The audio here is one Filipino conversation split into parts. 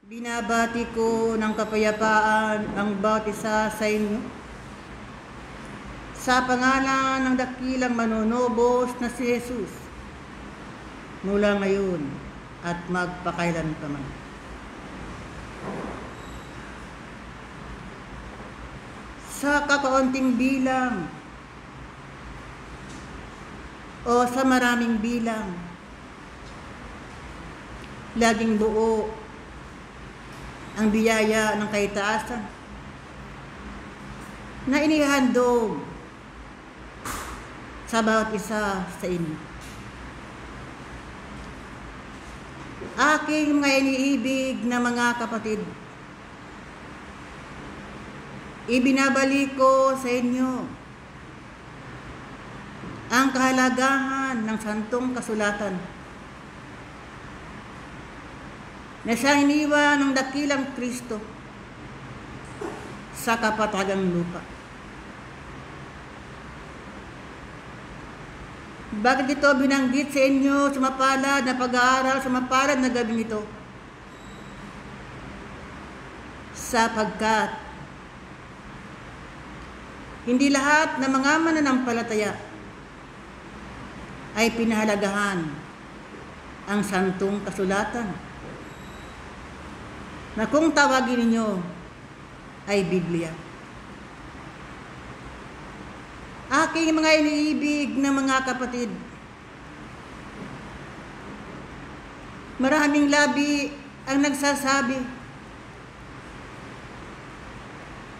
Binabati ko ng kapayapaan ang bawat isa sa inyo. Sa pangalan ng dakilang manunobos na si Jesus, mula ngayon at magpakailanpaman. Sa kakaunting bilang o sa maraming bilang, laging buo ang biyaya ng kaitaasan na inihandog sa bawat isa sa inyo. Aking mga iniibig na mga kapatid, ibinabalik ko sa inyo ang kahalagahan ng santong kasulatan na siyang iniwan ng dakilang Kristo sa kapatagang lupa. Bakit ito binanggit sa inyo sa mapalad na pag-aaral sa mapalad na gabing ito? Sapagkat hindi lahat ng mga mananampalataya ay pinahalagahan ang santong kasulatan na kung tawagin ninyo ay Biblia. Aking mga iniibig na mga kapatid, maraming labi ang nagsasabi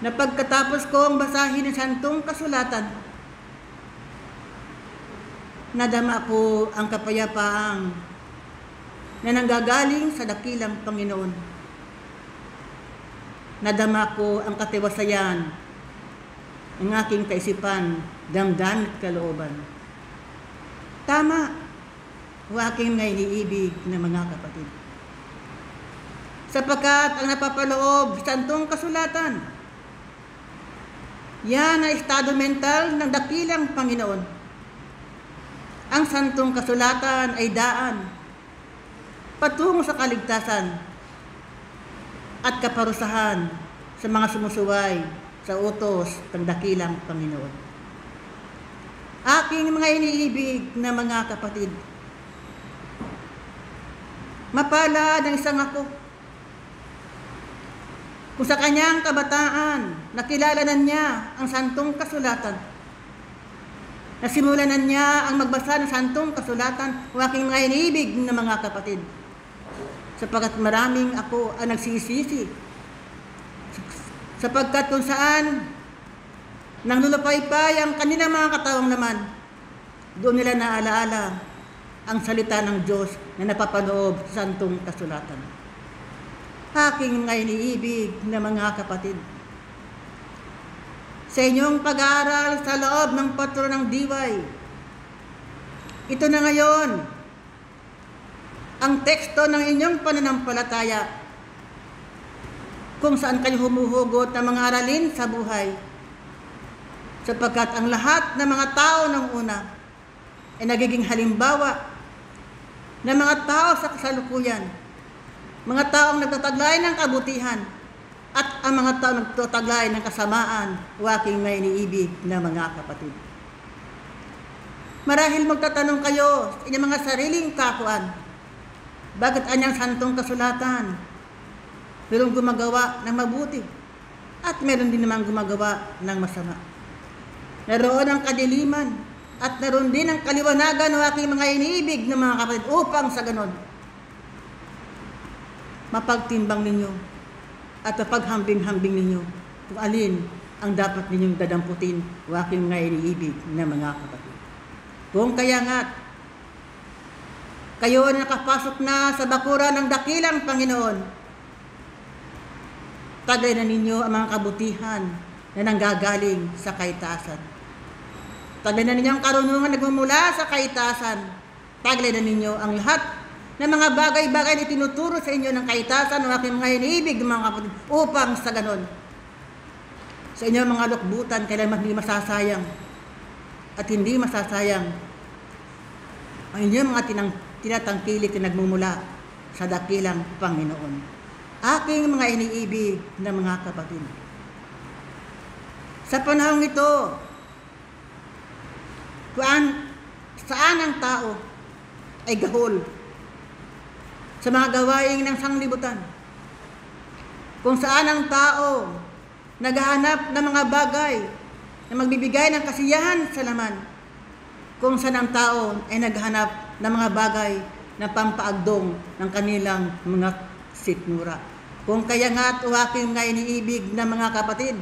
na pagkatapos kong basahin ang santong kasulatan, nadama ko ang kapayapaang na nanggagaling sa dakilang Panginoon. Nadama ko ang katiwasayan ng aking kaisipan, damdamin at kalooban. Tama o aking mga iniibig na mga kapatid. Sapagkat ang napapaloob sa santong kasulatan, yan ay estado mental ng dakilang Panginoon. Ang santong kasulatan ay daan patungo sa kaligtasan at kaparusahan sa mga sumusuway sa utos ng dakilang Panginoon. Aking mga iniibig na mga kapatid, mapalad ang isang ako kung sa kanyang kabataan nakilala na niya ang santong kasulatan, nasimulan na niya ang magbasa ng santong kasulatan. O aking mga iniibig na mga kapatid, sapagkat maraming ako ang nagsisisi sapagkat kung saan nang lulupaypay ang kanilang mga katawang laman, doon nila naalaala ang salita ng Diyos na napapaloob sa santong kasulatan. Aking mga iniibig na mga kapatid, sa inyong pag-aaral sa loob ng patro ng diway, ito na ngayon ang teksto ng inyong pananampalataya, kung saan kayo humuhugot ng mga aralin sa buhay. Sapagkat ang lahat ng mga tao ng una ay nagiging halimbawa ng mga tao sa kasalukuyan, mga taong nagtataglay ng kabutihan, at ang mga taong nagtataglay ng kasamaan, o aking may iniibig na mga kapatid. Marahil magtatanong kayo sa inyong mga sariling kakuan, bakit anyang santong kasulatan mayroong gumagawa ng mabuti at meron din namang gumagawa ng masama? Naroon ang kadiliman at naroon din ang kaliwanagan ng aking mga iniibig na mga kapatid, upang sa ganon mapagtimbang ninyo at mapaghambing-hambing ninyo kung alin ang dapat ninyong dadamputin, o aking mga iniibig na mga kapatid. Kung kaya nga kayo na nakapasok na sa bakuran ng dakilang Panginoon, tagay na ninyo ang mga kabutihan na nanggagaling sa kaitaasan. Tagay na ninyo ang karunungan nagmumula sa kaitaasan. Tagay na ninyo ang lahat ng mga bagay-bagay na tinuturo sa inyo ng kaitaasan, ng aking mga iniibig ng mga kapatid, upang sa ganon sa inyong mga lukbutan kailangan hindi masasayang at hindi masasayang ang inyong mga tinatangkilik na nagmumula sa dakilang Panginoon. Aking mga iniibig na mga kapatid. Sa panahong ito, saan ang tao ay gahol sa mga gawain ng sanglibutan, kung saan ang tao naghahanap ng mga bagay na magbibigay ng kasiyahan sa laman, kung saan ang tao ay naghahanap ng mga bagay na pampaagdong ng kanilang mga sikmura. Kung kaya nga o aking mga iniibig na mga kapatid,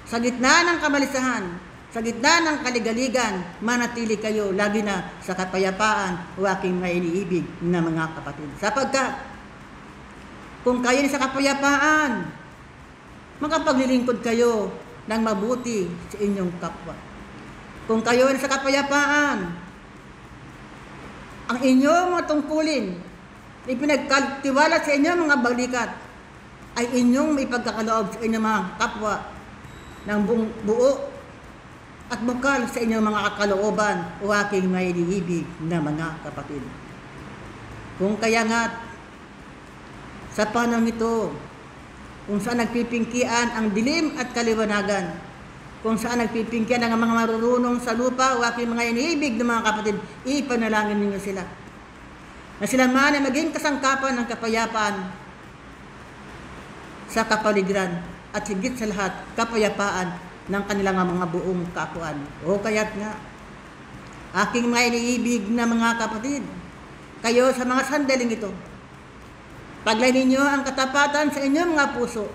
sa gitna ng kamalisahan, sa gitna ng kaligaligan, manatili kayo lagi na sa kapayapaan o aking mga iniibig na mga kapatid. Sapagkat, kung kayo sa kapayapaan, makapaglilingkod kayo ng mabuti sa inyong kapwa. Kung kayo sa kapayapaan, ang inyong mga tungkulin, ipinagkatiwala sa inyong mga balikat, ay inyong may pagkakaloob sa inyong mga kapwa ng buo at bukal sa inyong mga kalooban o aking may iniibig na mga kapatid. Kung kaya nga, sa panahon ito, kung saan nagpipingkian ang dilim at kaliwanagan, kung saan nagpipingkian ang mga marurunong sa lupa o aking mga iniibig na mga kapatid, ipanalangin ninyo sila. Na sila man ay maging kasangkapan ng kapayapaan sa kapaligiran at higit sa lahat, kapayapaan ng kanilang mga buong kakuan. O kaya't nga, aking mga iniibig na mga kapatid, kayo sa mga sandaling ito, taglay ninyo ang katapatan sa inyong mga puso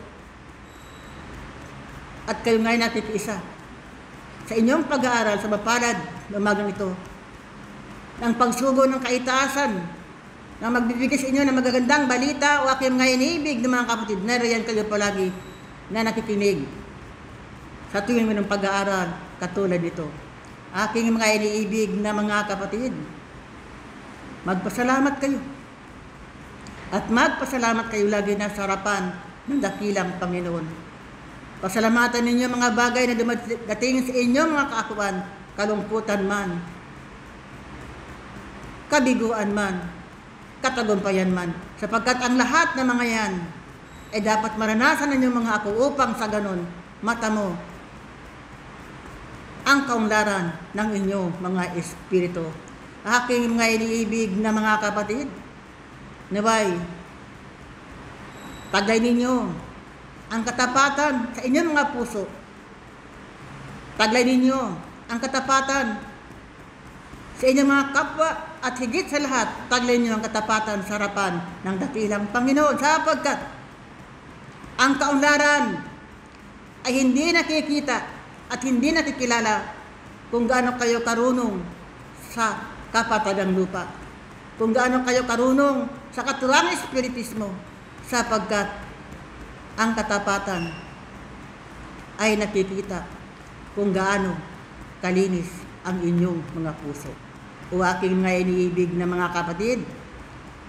at kayo nga'y natitiisa sa inyong pag-aaral sa mapalad na umagang ito ng pagsugo ng kaitaasan na magbibigay sa inyo ng magagandang balita o aking mga iniibig ng mga kapatid. Nariyan kayo palagi na nakikinig sa tuwing ng pag-aaral katulad nito. Aking mga iniibig na mga kapatid, magpasalamat kayo. At magpasalamat kayo lagi na sa harapan ng dakilang Panginoon. Pasalamatan ninyo mga bagay na dumating sa inyong mga kaakuan, kalungkutan man, kabiguan man, katagumpayan man, sapagkat ang lahat ng mga yan ay dapat maranasan ninyo mga ako upang sa ganon matamo ang kaunlaran ng inyong mga espiritu. Aking mga iniibig na mga kapatid, naway, taglay ninyo ang katapatan sa inyong mga puso. Taglay ninyo ang katapatan sa inyong mga kapwa at higit sa lahat, taglay ninyo ang katapatan sa harapan ng dakilang Panginoon, sapagkat ang kaunlaran ay hindi nakikita at hindi nakikilala kung gaano kayo karunong sa kapatagang lupa, kung gaano kayo karunong sa katurang espiritismo, sapagkat ang katapatan ay nakikita kung gaano kalinis ang inyong mga puso. O aking mga iniibig na mga kapatid,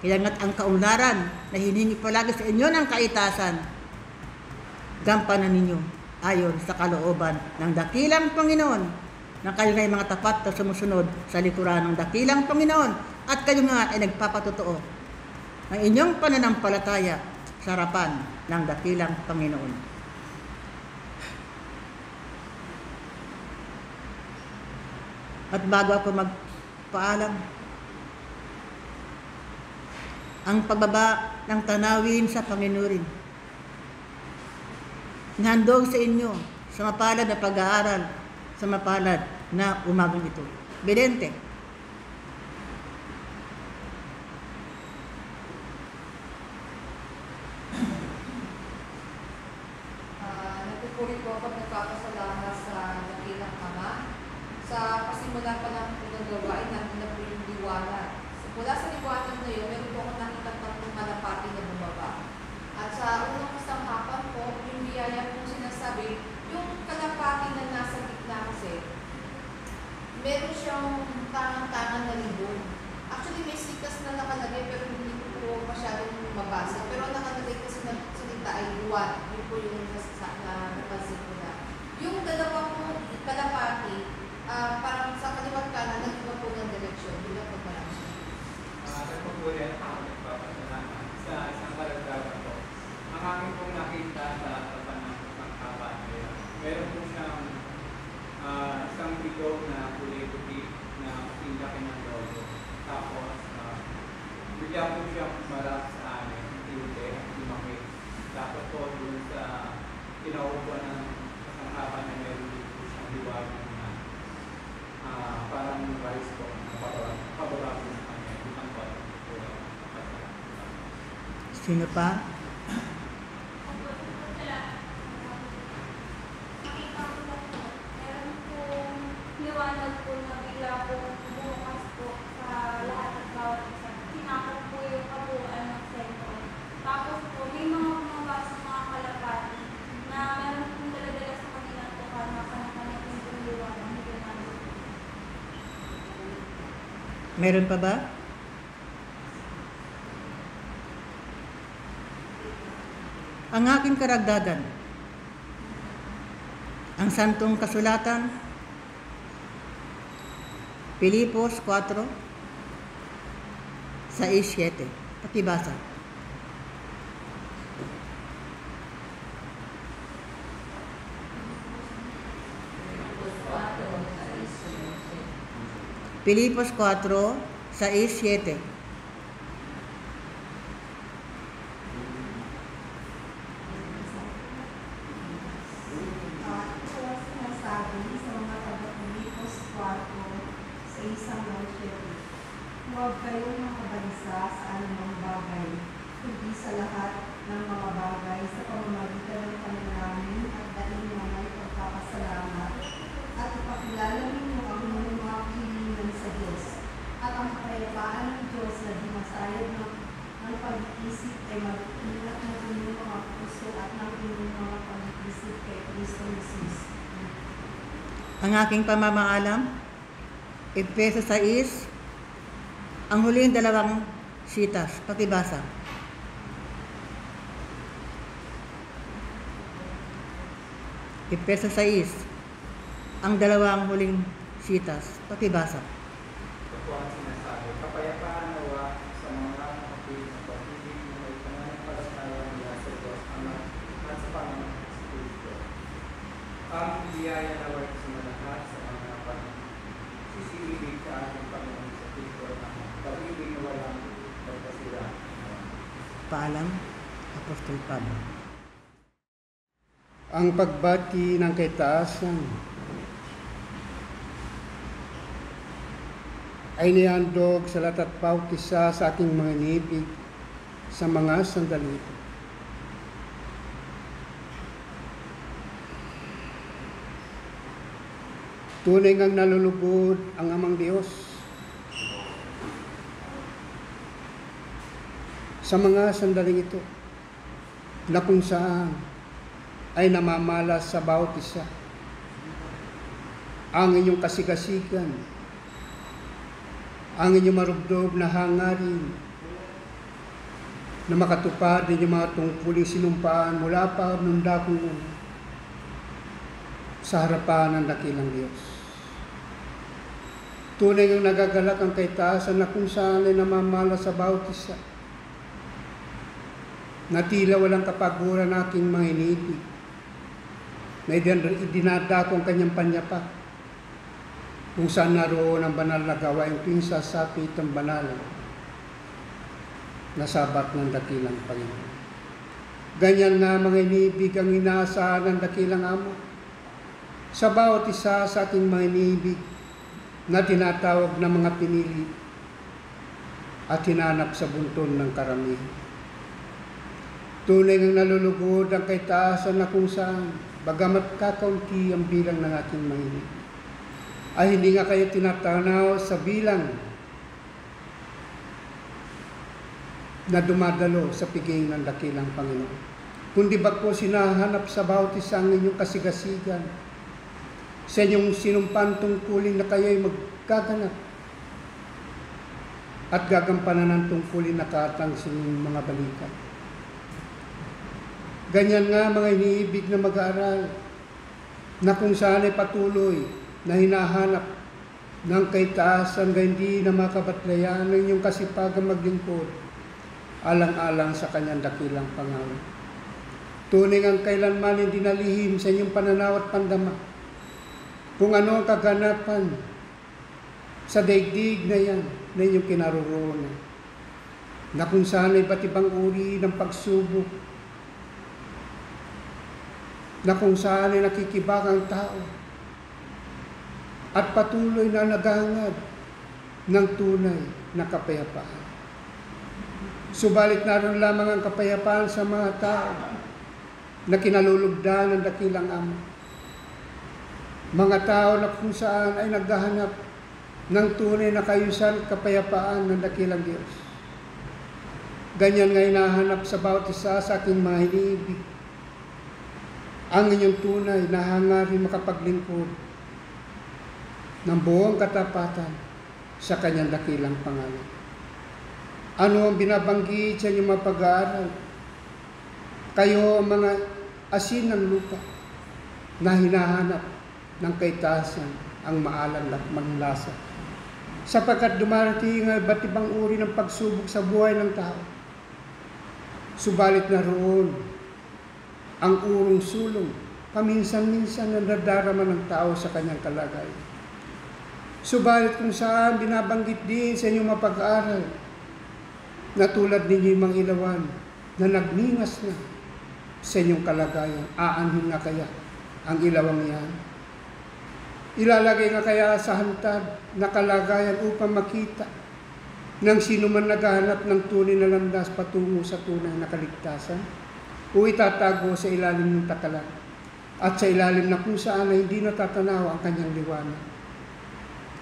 kaya nga't ang kaunlaran na hiningi palagi sa inyo ng kaitasan, gampanan ninyo ayon sa kalooban ng dakilang Panginoon, na kayo nga'y mga tapat na sumusunod sa likuran ng dakilang Panginoon, at kayo nga ay nagpapatotoo ng inyong pananampalataya sa harapan ng dakilang Panginoon. At bago ako magpaalam, ang pagbaba ng tanawin sa Panginoon, nahandog sa inyo sa mapalad na pag-aaral sa mapalad na umagang ito. Bedente. Nagpupuri po ako nagpapasalamat sa dakilang Ama sa pasimula pa lang po ng gawain natin na po yung liwanag. So, mula sa liwanag na yun, meron po ako nakita tatlong malapati na bumaba. At sa unang kasangkapan po, yung biyaya po sinasabi, yung kalapati na nasa gitna kasi, meron siyang tangang-tangang na libon. Actually, may sikas na nakalagay pero hindi ko po masyadong mabasa. Pero nakalagay kasi na salita ay luwan. Yun po yung napansin ko na. Yung dalawa po kalapati, parang sa kaliwat kanan, nag-iba po ng direksyon. Bilang pagmalaki siya. Nagpupuri ako nagpapasalamat sa isang kalagdagan po. kulay puti na laki ng logo. Tapos, bigyan po siyang marap sa amin, hindi, lumaki. Tapos po, dun sa pinaupuan ng kasangkapan na meron din po siyang liwanag na parang rice po, pababa po sa kanya, ang bottom po. Sino pa? Liwanag po na bigla po bumukas po sa lahat at bawat isa. Sinakop po yung kabuuan ng sentro. Tapos po, may mga bumaba sa mga kalapati na meron pong daladala sa kanilang tukar na kanang-kanang yung liwanag. Meron pa ba? Ang aking karagdagan, ang santong kasulatan, Pilipos 4, 6-7. Pakibasa. Pilipos 4, 6-7. Ito ang sinasabi sa mga taga-Pilipos 4 sa isang mansyete. Huwag kayong makabalisa sa anumang bagay, kundi sa lahat ng mga bagay sa pamamagitan ng panalangin at daing na may pagpapasalamat at ipakilala ninyo ang inyong mga hilingan sa Diyos. At ang kapayapaan ng Diyos na di masayad ng pag-iisip ay mag-ingat ng inyong mga puso at ng inyong mga pag-iisip kay Kristo Jesus. Ang aking pamamaalam, Efeso 6, ang huling dalawang sitas. Pakibasa. Efeso 6, ang dalawang huling sitas. Pakibasa. Ito po ang sinasabi, kapayapaan nawa sa mga kapatid na pag-ibig na may pananampalataya nila sa Diyos Ama at sa Panginoon Kristo. Ang biyaya nawa sa lahat sa mga pagsisiibig sa ating Panginoon sa Kristo na pag-ibig na walang pagkasira. Paalam, Apostol Pablo. Ang pagbati ng kaitaasan ay nihandog sa lahat at bawat isa sa aking mga inibig sa mga sandali ito. Tunay ngang nalulugod ang Amang Diyos sa mga sandaling ito na kung saan ay namamalas sa bawat isa ang inyong kasigasigan, ang inyong marubdob na hangarin na makatupad ng inyong mga tungkuling sinumpaan mula pa nung dakong una sa harapan ng dakilang Diyos. Tunay ng nagagalak ang kaitaasan na kung saan ay namamalas sa bawat isa na tila walang kapaguran aking mga inibig na idinadako ang kanyang panyapak kung saan naroon ang banal na gawain tuwing sasapit ang banal na sabat ng dakilang Panginoon. Ganyan nga mga inibig ang inaasahan ng dakilang Ama sa bawat isa sa ating mga inibig na tinatawag na mga pinili at hinanap sa bunton ng karamihan. Tunay ng nalulugod ang kaitaasan na kung saan bagamat kakaunti ang bilang ng aking mga inibig, ay hindi nga kayo tinatanaw sa bilang na dumadalo sa piging ng dakilang Panginoon. Kundi bagko sinahanap sa bawat isang inyong kasigasigan, sa inyong sinumpang tungkulin na kayo'y maggaganap at gagampanan ng tungkulin na katang sa inyong mga balikat. Ganyan nga mga iniibig na mag-aaral na kung saan ay patuloy na hinahanap ng kaitaasan na hindi na makabatlayan ng inyong kasipagang maglingkod alang-alang sa kanyang dakilang pangalan. Tunay ang kailanman hindi nalihim sa inyong pananaw at pandama kung ano ang kaganapan sa daigdig na yan na inyong kinaroroonan, na kung saan ay iba't ibang uri ng pagsubok, na kung saan ay nakikibaka ang tao, at patuloy na naghahangad ng tunay na kapayapaan. Subalit naroon lamang ang kapayapaan sa mga tao na kinalulugdan ng dakilang Ama. Mga tao na kung saan ay naghahanap ng tunay na kayusan, kapayapaan ng dakilang Diyos. Ganyan nga hinahanap sa bawat isa sa aking mga iniibig. Ang inyong tunay na hangarin makapaglingkod ng buong katapatan sa kanyang dakilang pangalan. Ano ang binabanggit sa inyong mga pag-aaral? Kayo ang mga asin ng lupa na hinahanap ng kaitaasan, ang maalam at manlasa. Sapagkat dumarating ang iba't ibang uri ng pagsubok sa buhay ng tao. Subalit naroon ang urong sulong, paminsan-minsan na nadarama ng tao sa kanyang kalagayan. Subalit kung saan binabanggit din sa inyong mapag-aaral, na tulad ninyo yung mga ilawan na nagningas na sa inyong kalagayan, aanhin nga kaya ang ilawang yan? Ilalagay nga kaya sa hantad na kalagayan upang makita ng sino man naghahanap ng tunay na landas patungo sa tunay na kaligtasan? O itatago sa ilalim ng takalan at sa ilalim na kung saan ay hindi natatanaw ang kanyang liwanag?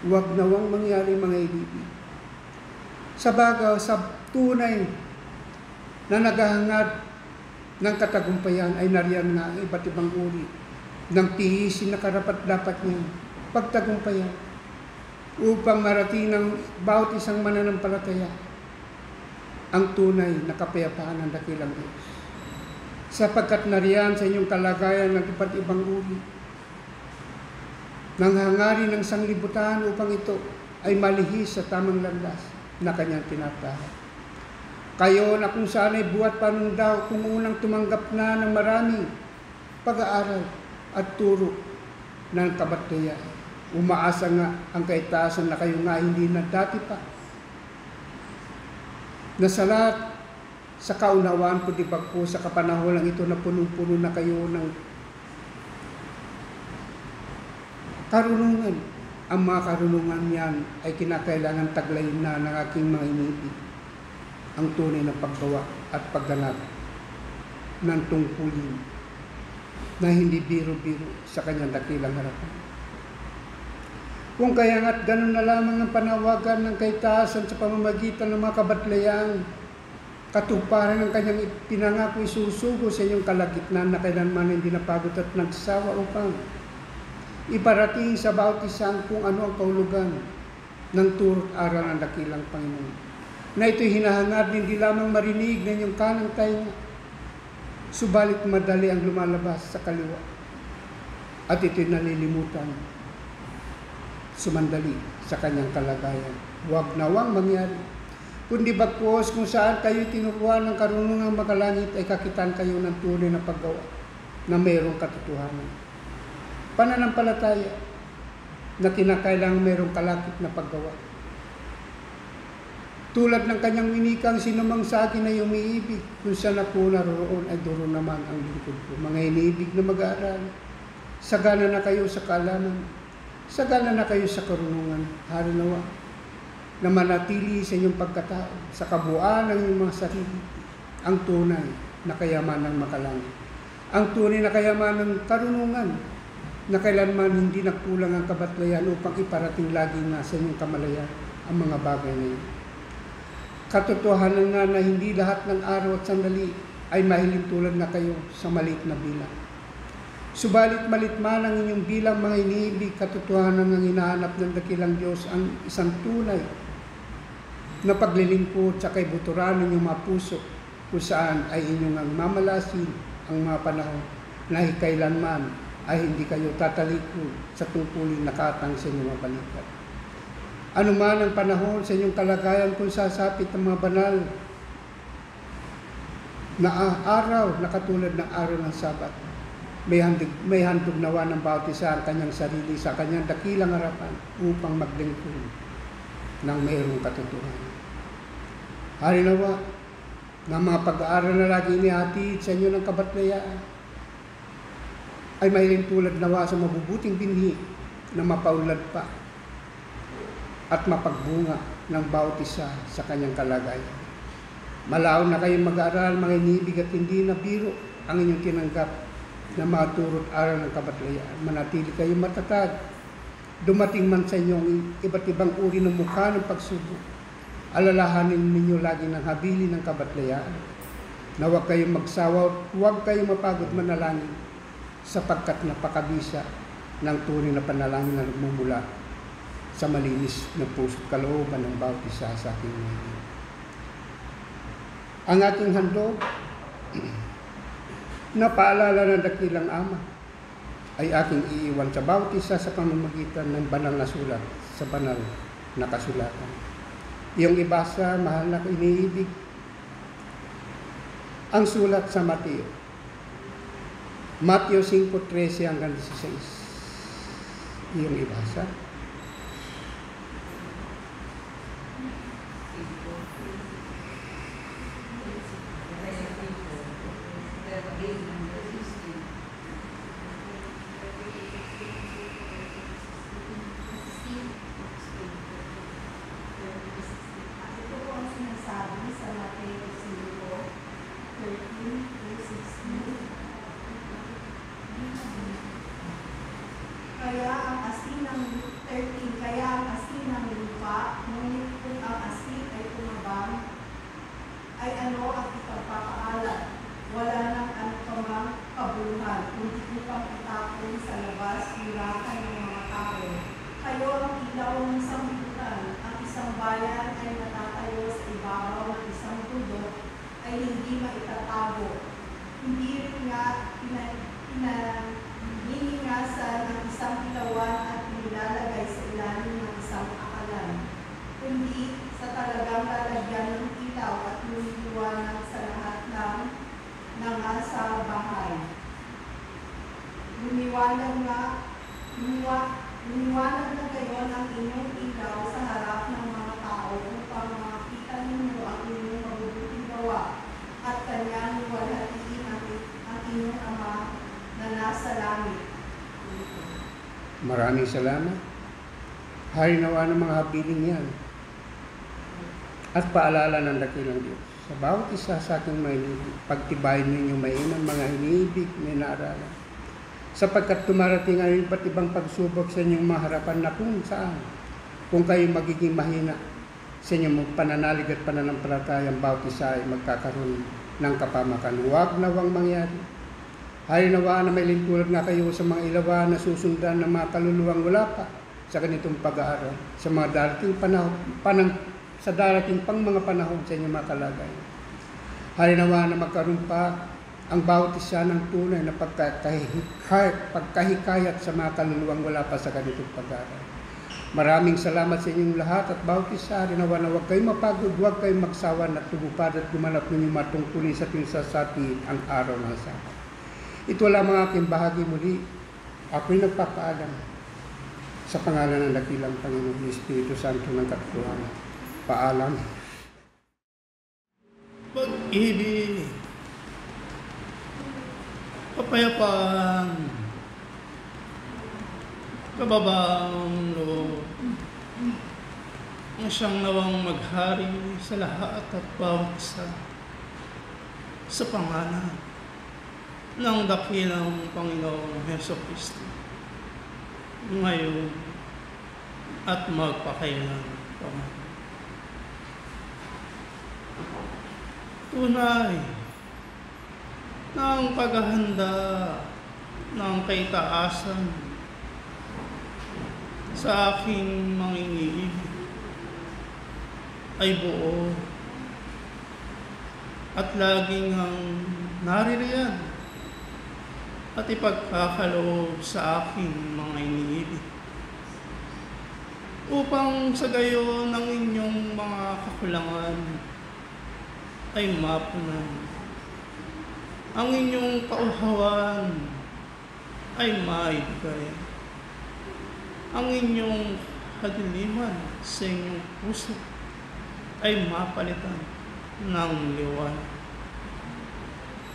Huwag nawang mangyari, mga ibibig. Sa bagay, sa tunay na naghahangad ng katagumpayan ay nariyan nga ang iba't ibang uri ng tiisin na karapat-dapat niyang pagtagumpayan upang marating ng bawat isang mananampalataya ang tunay na kapayapaan ng dakilang Diyos. Sapagkat nariyan sa inyong kalagayan ng iba't ibang uri ng hangarin ng sanglibutan upang ito ay malihis sa tamang landas na kanyang tinatahak. Kayo na kung saan ay buhat panundaw kung unang tumanggap na ng maraming pag-aaral at turo ng kabatayan. Umaasa nga ang kaitaasan na kayo nga hindi na dati pa. Na sa lahat sa kaunawaan ko ko sa kapanaholang ito na punong-puno na kayo ng karunungan. Ang mga karunungan yan ay kinakailangan taglayin na ng aking mga inibig. Ang tunay na paggawa at pagganap ng tungkulin na hindi biro-biro sa kanyang dakilang harapan. Kung kaya nga't ganun na lamang ang panawagan ng kaitaasan sa pamamagitan ng mga kabatlayang katuparan ng kanyang pinangako isusugo sa inyong kalagitnaan na kailanman hindi napagod at nagsawa upang iparating sa bawat isang kung ano ang kahulugan ng turo't aral ng dakilang Panginoon. Na ito'y hinahangad hindi lamang marinig ng inyong kanang tainga, subalit madali ang lumalabas sa kaliwa. At ito'y nalilimutan, sumandali sa kanyang kalagayan. Huwag nawang mangyari. Kundi bagkus kung saan kayo tinuruan ng karunungang makalangit ay kakitaan kayo ng tunay na paggawa na mayroong katotohanan. Pananampalataya na kinakailangang mayroong kalakip na paggawa. Tulad ng kanyang winikang, sino mang sa akin ay umiibig, kung saan ako naroon ay duro naman ang lingkod ko. Mga iniibig na mag-aaral, sagana na kayo sa kaalaman, sagana na kayo sa karunungan, harinawa, na manatili sa inyong pagkatao, sa kabuuan ng inyong mga sarili, ang tunay na kayaman ng makalangit. Ang tunay na kayaman ng karunungan, na kailanman hindi nagkulang ang kabatlayan upang iparating lagi na sa inyong kamalayan ang mga bagay na yun. Katotohanan na hindi lahat ng araw at sandali ay mahiling tulad na kayo sa maliit na bilang. Subalit malit man ang inyong bilang, mga iniibig, katotohanan ng hinahanap ng dakilang Diyos ang isang tunay na paglilingkod sa kaibuturan ng inyong mga puso, kung saan ay inyong ang mamalasin ang mga panahon na kailanman ay hindi kayo tatalikod sa tungkulin na katang sa inyong mga balikat. Ano man ang panahon sa inyong kalagayan kung sasapit ang mga banal na araw na katulad ng araw ng Sabat, may handog nawa ng bawat isa ang kanyang sarili sa kanyang dakilang harapan upang maglingkod ng mayroong katotohanan. Harinawa ng mga pag-aaral na lagi inihatid sa inyo ng kabatlayaan ay mayroong tulad nawa sa mabubuting binhi na mapaunlad pa at mapagbunga ng bawat isa sa kanyang kalagayan. Malaon na kayong mag-aaral, mga inibig at hindi na biro ang inyong tinanggap na mga turo't aral ng kabatlayaan. Manatili kayong matatag. Dumating man sa inyong iba't ibang uri ng mukha ng pagsubok, alalahanin ninyo lagi ng habili ng kabatlayaan na huwag kayong magsawa at huwag kayong mapagod manalangin sapagkat napakabisa ng tunay na panalangin na nagmumula sa malinis na puso't kalooban ng bawat isa sa ating mga. Ang ating handog na paalala ng dakilang Ama ay aking iiwan sa bawat isa sa pamamagitan ng banal na sulat sa banal na kasulatan. Iyong ibasa, mahal na iniibig, ang sulat sa Mateo. Mateo 5:13 hanggang 16. Iyong ibasa. Ito po ang sinasabi sa Mateo 5:13-16. Kaya ang asin ng lupa, ngunit kung ang asin ay tumabang, ay ano ang ipagpapaalat? Wala nang anumang kabuluhan, kundi upang itapon sa labas hirapan ng mga tao. Kayo ang ilaw ng sanglibutan. Ang isang bayan ay natatayo sa ibabaw ng isang bundok ay hindi maitatago. Hindi rin nga hiningasan ang isang ilawan at nilalagay sa ilalim ng isang akalan, kundi sa talagang lalagyan ng ilaw at lumiliwanag sa lahat ng nasa bahay. Lumiwanag na gayon ang inyong ilaw sa harap ng mga tao upang makita ninyo ang inyong mabubuting gawa at kanyang luwalhatiin ang inyong Ama na nasa langit. Maraming salamat. Harinawa ng mga habiling yan at paalala ng dakilang Diyos. Sa bawat isa sa aking may pagtibayin ninyo mainang mga iniibig na inaaralan. Sapagkat tumarating ang iba't ibang pagsubok sa inyong maharapan na kung saan, kung kayo magiging mahina sa inyong pananalig at pananampalatayang bawat isa ay magkakaroon ng kapamakan. Huwag nawang mangyari. Halinawaan na may lintulad nga kayo sa mga ilawan na susundan ng mga kaluluwang wala pa sa ganitong pag-aaral, sa mga darating sa darating pang mga panahon sa inyong mga kalagayan. Halinawaan na magkaroon pa ang bawat isa ng tunay na pagkahikayat sa mga kaluluwang wala pa sa ganitong pag-aaral. Maraming salamat sa inyong lahat at bawat isa. Halinawaan na huwag kayong mapagod, huwag kayong magsawa na tugupad at gumanap ninyo matungkulin sa tinsasati ang araw ng Sabat. Ito lamang aking bahagi muli. Ako'y nagpapaalam sa pangalan ng dakilang Panginoon Espiritu Santo ng Katotohanan. Paalam. Pag-ibig, kapayapaan, kababaang loob, ang siyang nawang maghari sa lahat at bawat isa sa pangalan ng dakilang Panginoong Hesukristo, ngayon at magpakailan pa. Tunay na ang paghahanda ng kaitaasan sa aking mga iniibig ay buo at laging ang naririyan at ipagkakaloob sa aking mga iniibig upang sa gayon ng inyong mga kakulangan ay mapunan. Ang inyong kauhawan ay maibigay. Ang inyong kadiliman sa inyong puso ay mapalitan ng liwanag.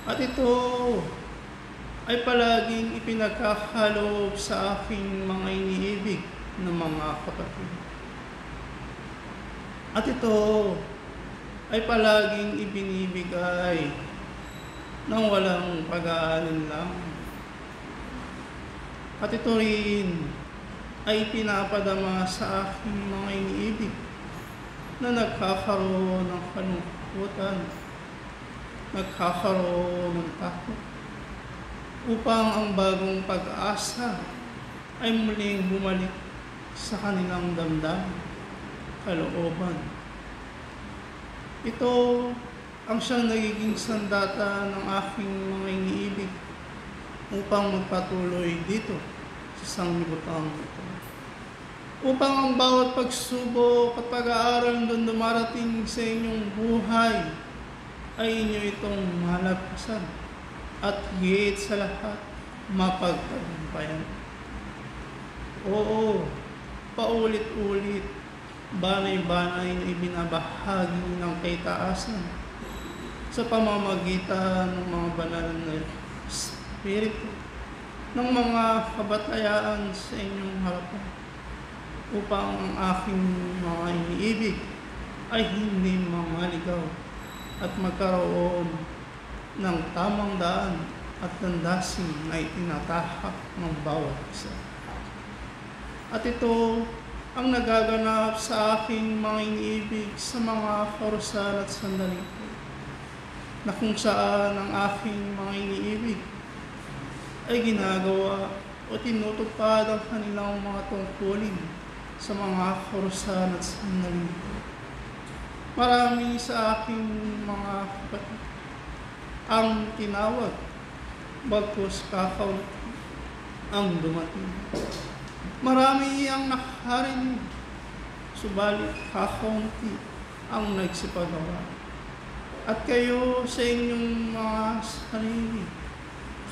At ito ay palaging ipinagkakaloob sa aking mga iniibig ng mga kapatid. At ito ay palaging ibinibigay ng walang pag-aalinlangan. At ito rin ay pinapadama sa aking mga iniibig na nagkakaroon ng kalungkutan, nagkakaroon ng takot, upang ang bagong pag-asa ay muling bumalik sa kanilang damdamin, kalooban. Ito ang siyang nagiging sandata ng aking mga iniibig upang magpatuloy dito sa sanglibutan ito. Upang ang bawat pagsubok at pag-aaral doon dumarating sa inyong buhay ay inyo itong malagpasan at higit sa lahat mapagtagumpayan. Oo, paulit-ulit, banay-banay na ibinabahagi ng kaitaasan sa pamamagitan ng mga banal na Espiritu, ng mga kabatayaan sa inyong harapan, upang ang aking mga iniibig ay hindi mangaligaw at magkaroon ng tamang daan at landasin na itinatahak ng bawat isa. At ito ang nagaganap sa aking mga iniibig sa mga karusan at sandali na kung saan ang aking mga iniibig ay ginagawa o tinutupad ang kanilang mga tungkulin sa mga karusan at sandali. Marami sa aking mga kapatid ang tinawag, bagkus kakaunti ang dumating. Marami ang nakarinig, subalit kakaunti ang nagsipagawa. At kayo sa inyong mga sarili,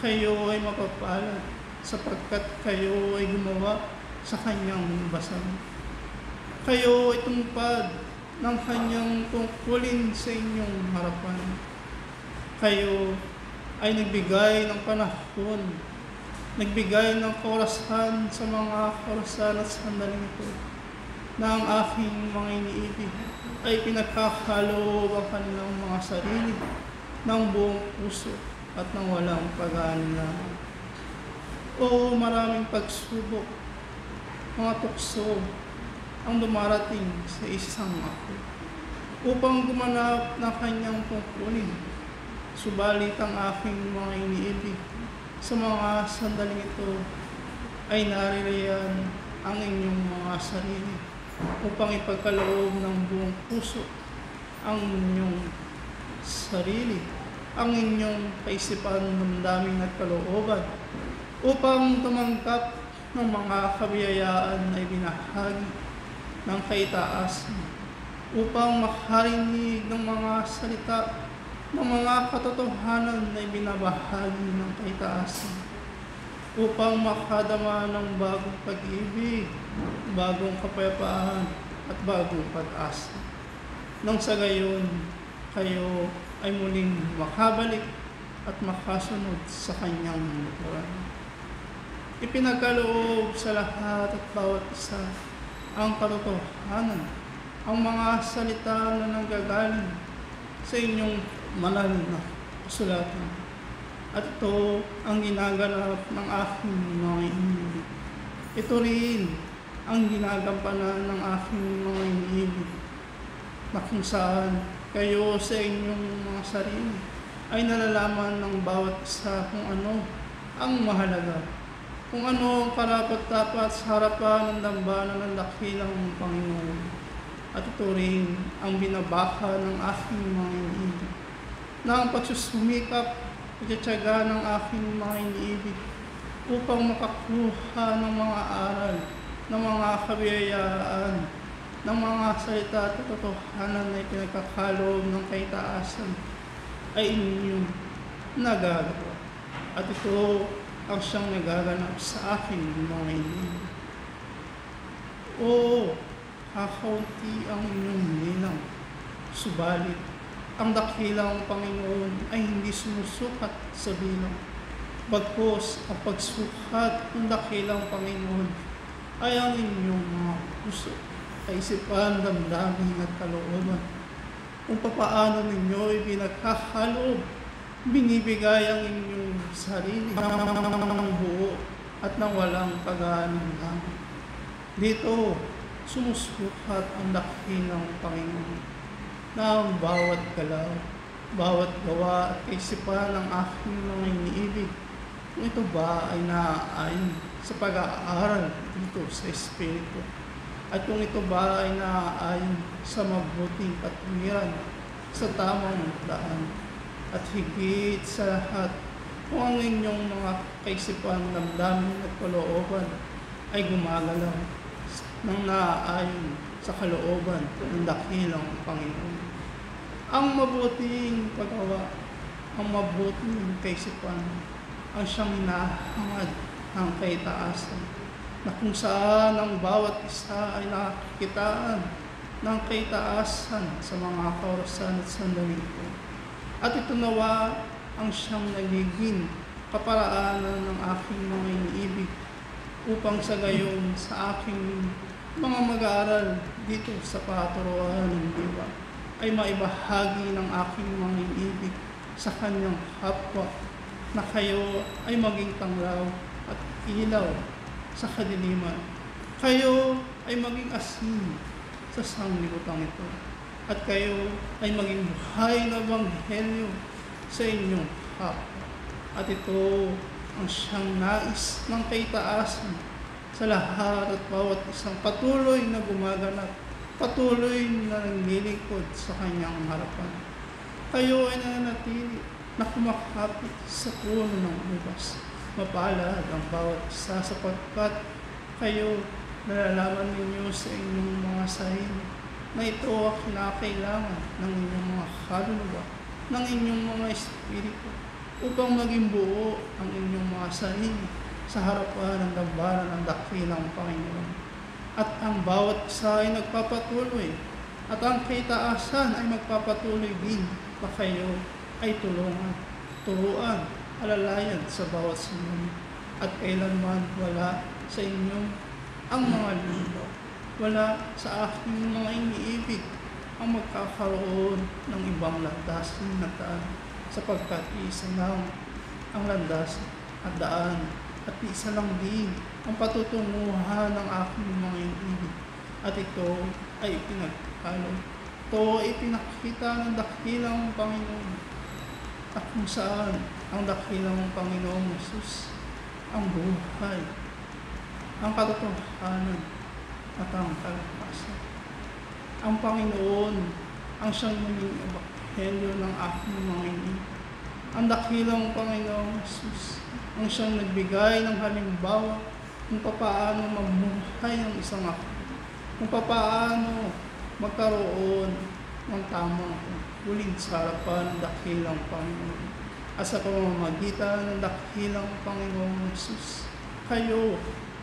kayo ay mapapalad sapagkat kayo ay gumawa sa kanyang basan. Kayo ay tungpad ng kanyang tungkulin sa inyong harapan. Kayo ay nagbigay ng panahon, nagbigay ng orasan sa mga orasan at sandaling ito na ang aking mga iniibig ay pinagkakaloob ang kanilang mga sarili ng buong puso at ng walang pag-aalinlangan. Oo, maraming pagsubok, mga tukso ang dumarating sa isang ako upang gumanap ng kanyang tungkulin. Subalit ang aking mga iniibig sa mga sandaling ito ay naririyan ang inyong mga sarili upang ipagkaloob ng buong puso ang inyong sarili, ang inyong kaisipan, damdamin at kalooban upang tumanggap ng mga kabiyayaan na ibinahagi ng kaitaasan, upang makarinig ng mga salita ng mga katotohanan na ibinabahagi ng kaitaasan, upang makadama ng bagong pag-ibig, bagong kapayapaan at bagong pag-asa. Nang sa gayon, kayo ay muling makabalik at makasunod sa kanyang likuran. Ipinagkaloob sa lahat at bawat isa ang katotohanan, ang mga salita na nanggagaling sa inyong manal na kasulatan. At ito ang ginaganap ng aking mga iniibig. Ito rin ang ginagampanan ng aking mga iniibig, na kung saan kayo sa inyong mga sarili ay nalalaman ng bawat isa kung ano ang mahalaga, kung ano ang karapat-dapat sa harapan ng dambana ng dakilang Panginoon. At ito rin ang binabaka ng aking mga iniibig, na ang pagsusumikap at tiyaga ng aking mga iniibig upang makakuha ng mga aral, ng mga kabiyayaan, ng mga salita at katotohanan na ipinagkakaloob ng kaitaasan ay inyong nagagawa. At ito ang siyang nagaganap sa aking mga iniibig. Oo, kakaunti ang inyong ninang. Subalit, ang dakilang Panginoon ay hindi sumusukat sa bilang. Bagkus, ang pagsukat ng dakilang Panginoon ay ang inyong mga puso, kaisipan, damdamin at kalooban. Kung papaano ninyo ipinagkakaloob, binibigay ang inyong sarili ng buo at ng walang pag-aalinlangan. Dito, sumusukat ang dakilang Panginoon na ang bawat galaw, bawat gawa at kaisipan ng aking mga iniibig, kung ito ba ay naaayon sa pag-aaral dito sa Espiritu, at kung ito ba ay naaayon sa mabuting katwiran sa tamang daan, at higit sa lahat, kung ang inyong mga kaisipan, damdamin at kalooban ay gumagalaw ng naaayon sa kalooban ng dakilang Panginoon. Ang mabuting paggawa, ang mabuting kaisipan, ang siyang hinahangad ng kaitaasan, na kung saan ang bawat isa ay nakikitaan ng kaitaasan sa mga kaorasan at sandaling ito. At ito nawa ang siyang nagiging kaparaanan ng aking mga iniibig upang sa gayon sa aking mga mag-aaral dito sa paturuan ng diwa ay maibahagi ng aking mga iniibig sa kanyang kapwa, na kayo ay maging tanglaw at ilaw sa kadiliman. Kayo ay maging asin sa sanglibutan ito, at kayo ay maging buhay na ebanghelyo sa inyong kapwa. At ito ang siyang nais ng kaitaasan sa lahat at bawat isang patuloy na gumaganap, patuloy na naglilingkod sa kanyang harapan. Kayo ay nananatili na kumakapit sa puno ng ubas. Mapalad ang bawat isa sapagkat kayo nalalaman ninyo sa inyong mga sarili na ito ang kinakailangan ng inyong mga kaluluwa, ng inyong mga espiritu, upang maging buo ang inyong mga sarili sa harapan ng gambaran ng dakilang Panginoon. At ang bawat isa ay nagpapatuloy, at ang kaitaasan ay magpapatuloy din na kayo ay tulungan, turuan, alalayan sa bawat sandali, at kailanman wala sa inyong ang mga libo, wala sa aking mga iniibig ang magkakaroon ng ibang landasin na daan, sapagkat isa lang ang landas at daan, at isa lang din ang patutunguhan ng aking mga iniibig, at ito ay ipinagkaloob. Ito ay pinakita ng dakilang Panginoon, at kung saan ang dakilang Panginoong Jesus ang buhay, ang katotohanan at ang kalakasan. Ang Panginoon ang siyang naging ebanghelyo ng aking mga iniibig. Ang dakilang Panginoong Jesus ang siyang nagbigay ng halimbawa kung papaano mamuhay ang isang ako, kung papaano magkaroon ng tamang huling sa harapan ng dakilang Panginoon. At sa pamamagitan ng dakilang Panginoong Jesus, kayo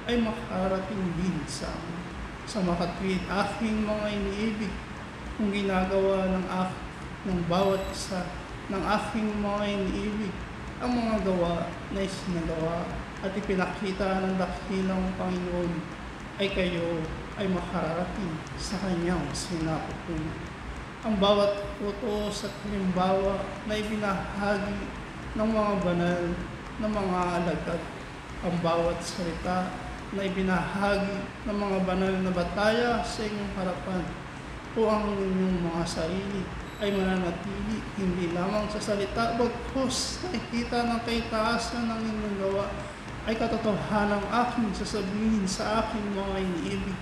ay makarating din sa makatwid aking mga iniibig, kung ginagawa ng bawat isa ng aking mga iniibig ang mga gawa na isinagawa at ipinakita ng dakilang Panginoon, ay kayo ay makarating sa kanyang sinapupunan. Ang bawat utos at halimbawa na ibinahagi ng mga banal na mga alagad, ang bawat salita na ibinahagi ng mga banal na bataya sa inyong harapan, o ang inyong mga sarili ay mananatili hindi lamang sa salita, bagkus nakikita ng kaitaasan ng inyong gawa, ay katotohanan ng aking sasabihin sa aking mga iniibig,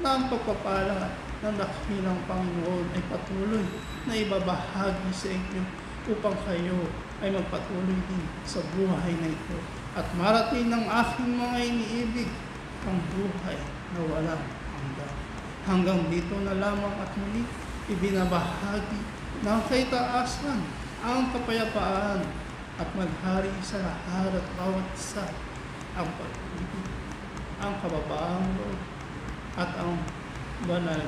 na ang pagpapala ng dakilang Panginoon ay patuloy na ibabahagi sa inyo, upang kayo ay magpatuloy din sa buhay na ito, at marating ng aking mga iniibig ang buhay na walang hanggan. Hanggang dito na lamang at muli ibinabahagi ng kaitaasan ang kapayapaan, at maghari sa lahat at bawat isa ang pag-ibig, ang kababaang loob, at ang banal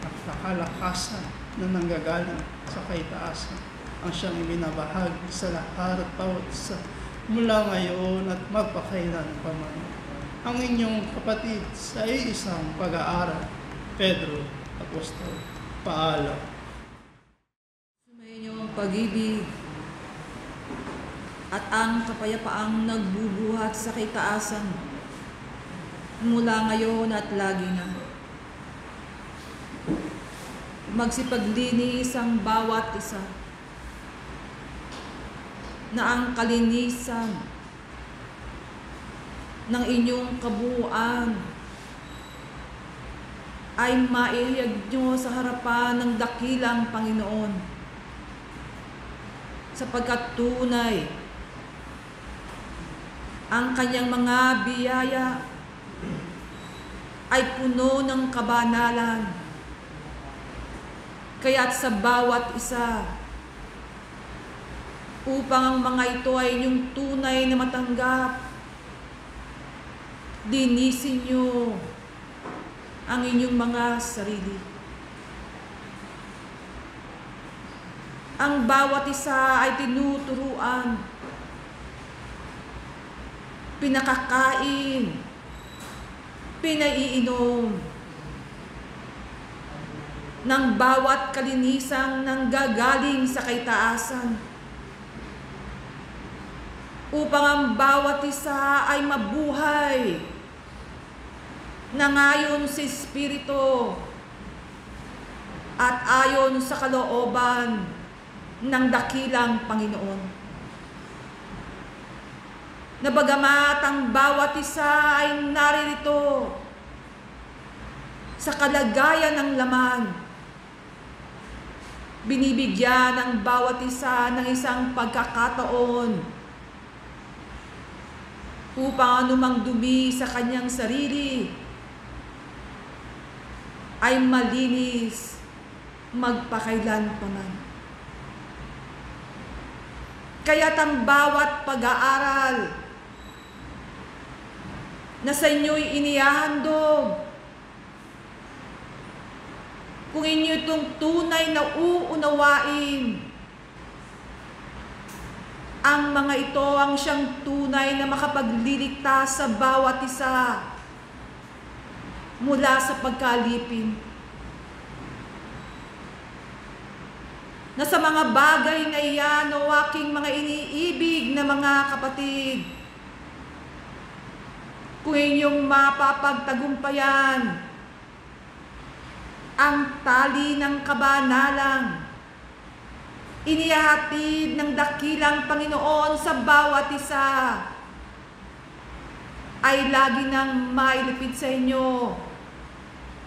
at kalakasan na nanggagaling sa kaitaasan ang siyang ibinabahagi sa lahat at bawat isa mula ngayon at magpakailan pa man. Ang inyong kapatid sa isang pag-aaral, Pedro Apostol. Paalam. Sumayin niyo ang pag-ibig at ang kapayapaang nagbubuhat sa kaitaasan mula ngayon at lagi na. Magsipaglinis ang bawat isa na ang kalinisan ng inyong kabuuan ay maihayag nyo sa harapan ng dakilang Panginoon, sapagkat tunay ang kanyang mga biyaya ay puno ng kabanalan. Kaya't sa bawat isa, upang ang mga ito ay inyong tunay na matanggap, dinisin nyo ang inyong mga sarili. Ang bawat isa ay tinuturuan, pinakakain, pinaiinom ng bawat kalinisang nanggagaling sa kaitaasan, upang ang bawat isa ay mabuhay na ayon sa Espiritu at ayon sa kalooban ng dakilang Panginoon. Na bagamat ang bawat isa ay naririto sa kalagayan ng laman, binibigyan ang bawat isa ng isang pagkakataon upang anumang dumi sa kanyang sarili ay malinis magpakailanpaman. Kaya't ang bawat pag-aaral na sa inyo'y inihahandog, kung inyo itong tunay na uunawain, ang mga ito ang siyang tunay na makapagliligtas sa bawat isa mula sa pagkalipin. Na sa mga bagay na iyan, o aking mga iniibig na mga kapatid, kung inyong mapapagtagumpayan ang tali ng kabanalang inihahatid ng dakilang Panginoon sa bawat isa, ay lagi nang mailipid sa inyo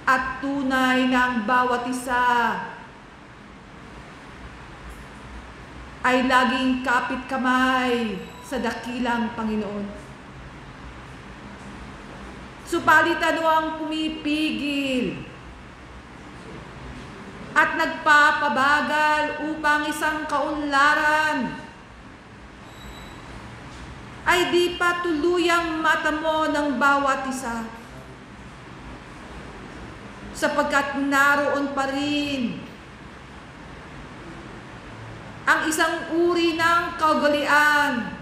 at tunay na ang bawat isa ay laging kapit kamay sa dakilang Panginoon. Subalit ano ang pumipigil at nagpapabagal upang isang kaunlaran ay di pa tuluyang matamo ng bawat isa, sapagkat naroon pa rin ang isang uri ng kaugalian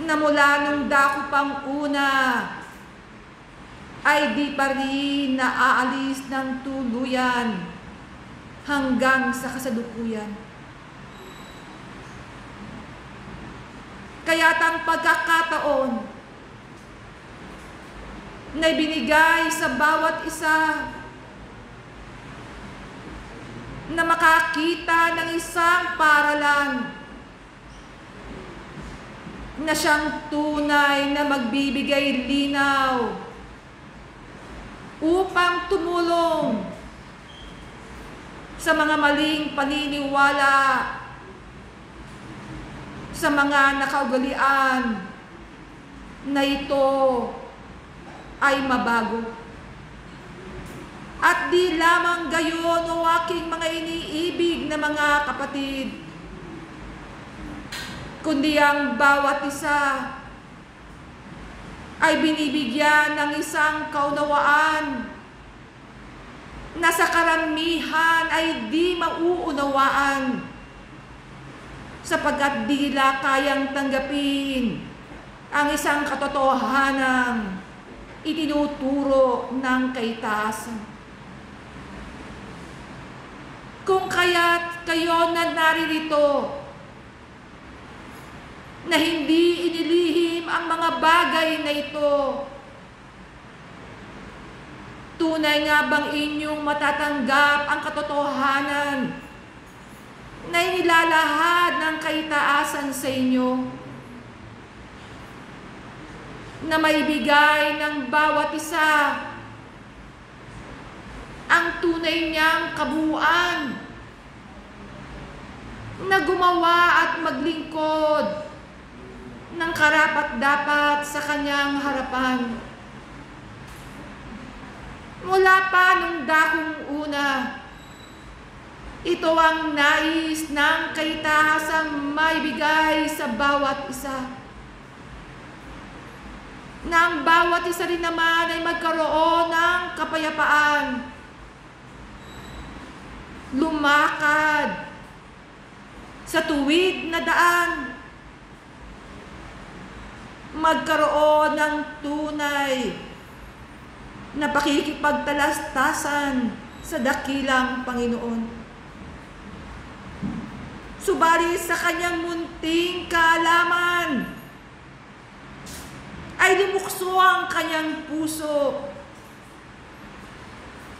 na mula nung dako pang una ay di pa rin naaalis ng tuluyan hanggang sa kasalukuyan. Kaya't ang pagkakataon na ibinigay sa bawat isa na makakita ng isang paaralan na siyang tunay na magbibigay linaw upang tumulong sa mga maling paniniwala, sa mga nakaugalian na ito ay mabago. At di lamang gayon, o aking mga iniibig na mga kapatid, kundi ang bawat isa ay binibigyan ng isang kaunawaan na sa karamihan ay di mauunawaan sapagkat di nila kayang tanggapin ang isang katotohanang itinuturo ng kaitaasan. Kung kaya't kayo na naririto na hindi inilihim ang mga bagay na ito, tunay nga bang inyong matatanggap ang katotohanan na inilalahad ng kaitaasan sa inyo, na maibigay ng bawat isa ang tunay niyang kabuuan, na gumawa at maglingkod ng karapat-dapat sa kanyang harapan. Mula pa nung dakong una, ito ang nais ng kaitahasang maibigay sa bawat isa. Na ang bawat isa rin naman ay magkaroon ng kapayapaan, lumakad sa tuwid na daan, magkaroon ng tunay na pakikipagtalastasan sa dakilang Panginoon. Subalit sa kanyang munting kaalaman ay lumukso ang kanyang puso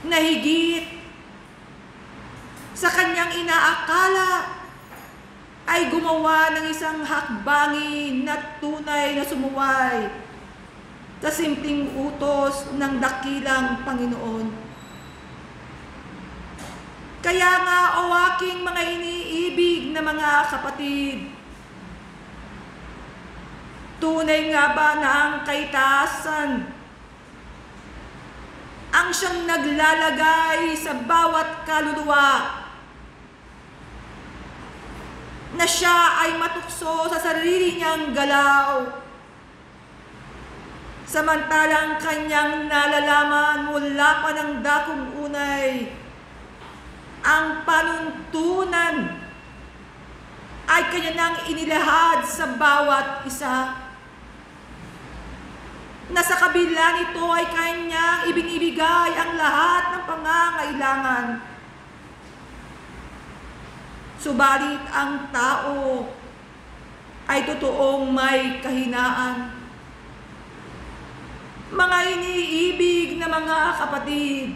na higit sa kanyang inaakala ay gumawa ng isang hakbangin na tunay na sumuway sa simpleng utos ng dakilang Panginoon. Kaya nga, o aking mga iniibig na mga kapatid, tunay nga ba na ang kaitaasan ang siyang naglalagay sa bawat kaluluwa, na siya ay matukso sa sarili niyang galaw, samantalang kanyang nalalaman mula pa ng dakong unay ang panuntunan ay kanya nang inilahad sa bawat isa, na sa kabila nito ay kanyang ibinibigay ang lahat ng pangangailangan. Subalit ang tao ay totoong may kahinaan. Mga iniibig na mga kapatid,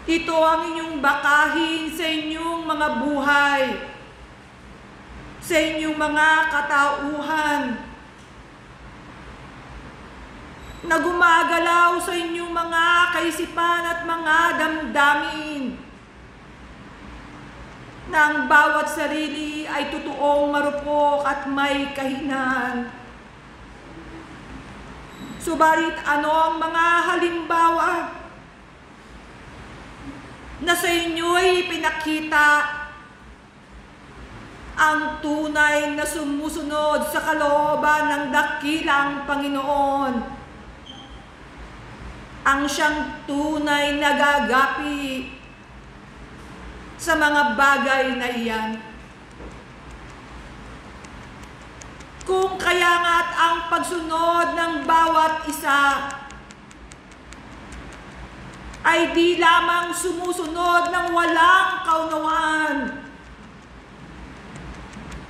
ito ang inyong bakahin sa inyong mga buhay, sa inyong mga katauhan, na gumagalaw sa inyong mga kaisipan at mga damdamin, na ang bawat sarili ay totoong marupok at may kahinaan. Subalit ano ang mga halimbawa na sa inyo'y pinakita ang tunay na sumusunod sa kalooban ng dakilang Panginoon, ang siyang tunay na gagapi sa mga bagay na iyan? Kung kaya nga't ang pagsunod ng bawat isa ay di lamang sumusunod ng walang kaunawaan,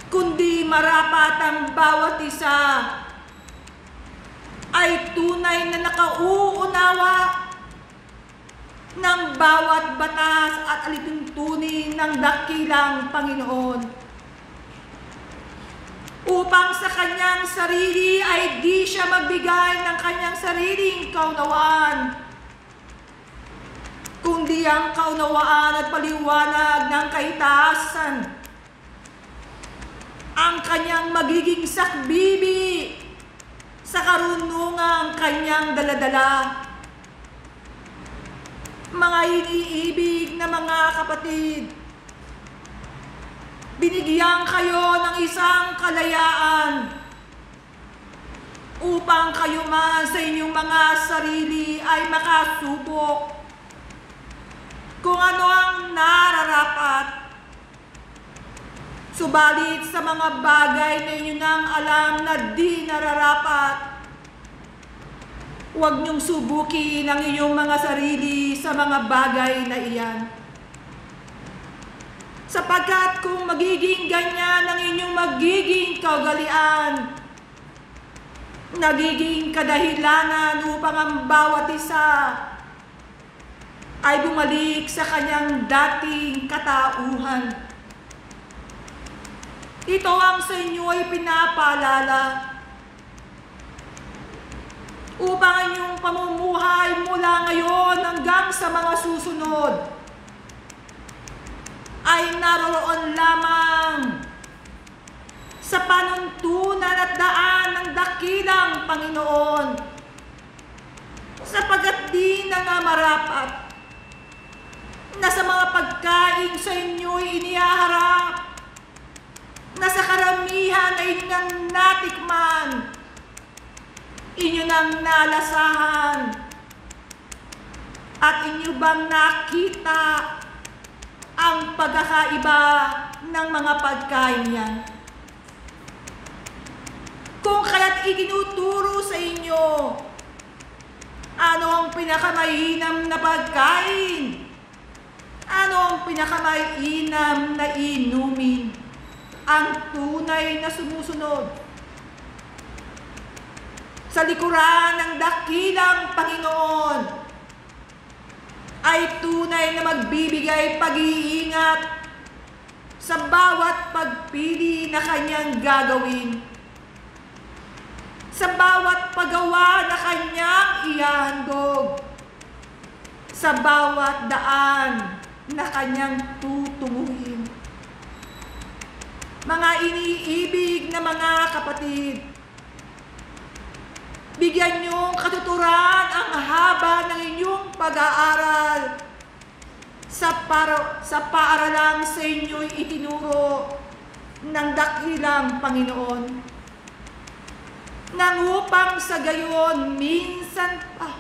kundi marapat ang bawat isa ay tunay na nakauunawa ng bawat batas at alituntunin ng dakilang Panginoon, upang sa kanyang sarili ay di siya magbigay ng kanyang sariling kaunawaan, kundi ang kaunawaan at paliwanag ng kaitaasan ang kanyang magiging sakbibi sa karunungang kanyang daladala. Mga iniibig na mga kapatid, binigyan kayo ng isang kalayaan upang kayo man sa inyong mga sarili ay makasubok kung ano ang nararapat. Subalit sa mga bagay na inyo nang alam na di nararapat, huwag niyong subukin ang inyong mga sarili sa mga bagay na iyan. Sapagkat kung magiging ganyan ang inyong magiging kaugalian, nagiging kadahilanan upang ang bawat isa ay bumalik sa kanyang dating katauhan. Ito ang sa inyo ay pinapaalala upang ang inyong pamumuhay mula ngayon hanggang sa mga susunod ay naroon lamang sa panuntunan at daan ng dakilang Panginoon, sapagkat di na nga marapat na sa mga pagkain sa inyo'y inihaharap na sa karamihan ay inyo nang natikman, inyo nang nalasahan, at inyo bang nakita ang pagkakaiba ng mga pagkain yan? Kung kaya't itinuturo sa inyo ano ang pinakamahinam na pagkain, ano ang pinakamahinam na inumin, ang tunay na sumusunod sa likuran ng dakilang Panginoon ay tunay na magbibigay pag-iingat sa bawat pagpili na kanyang gagawin, sa bawat paggawa na kanyang ihahandog, sa bawat daan na kanyang tutunguhin. Mga iniibig na mga kapatid, bigyan niyong katuturan ang haba ng inyong pag-aaral sa paaralang sa inyo'y itinuro ng dakilang Panginoon, nang upang sa gayon minsan pa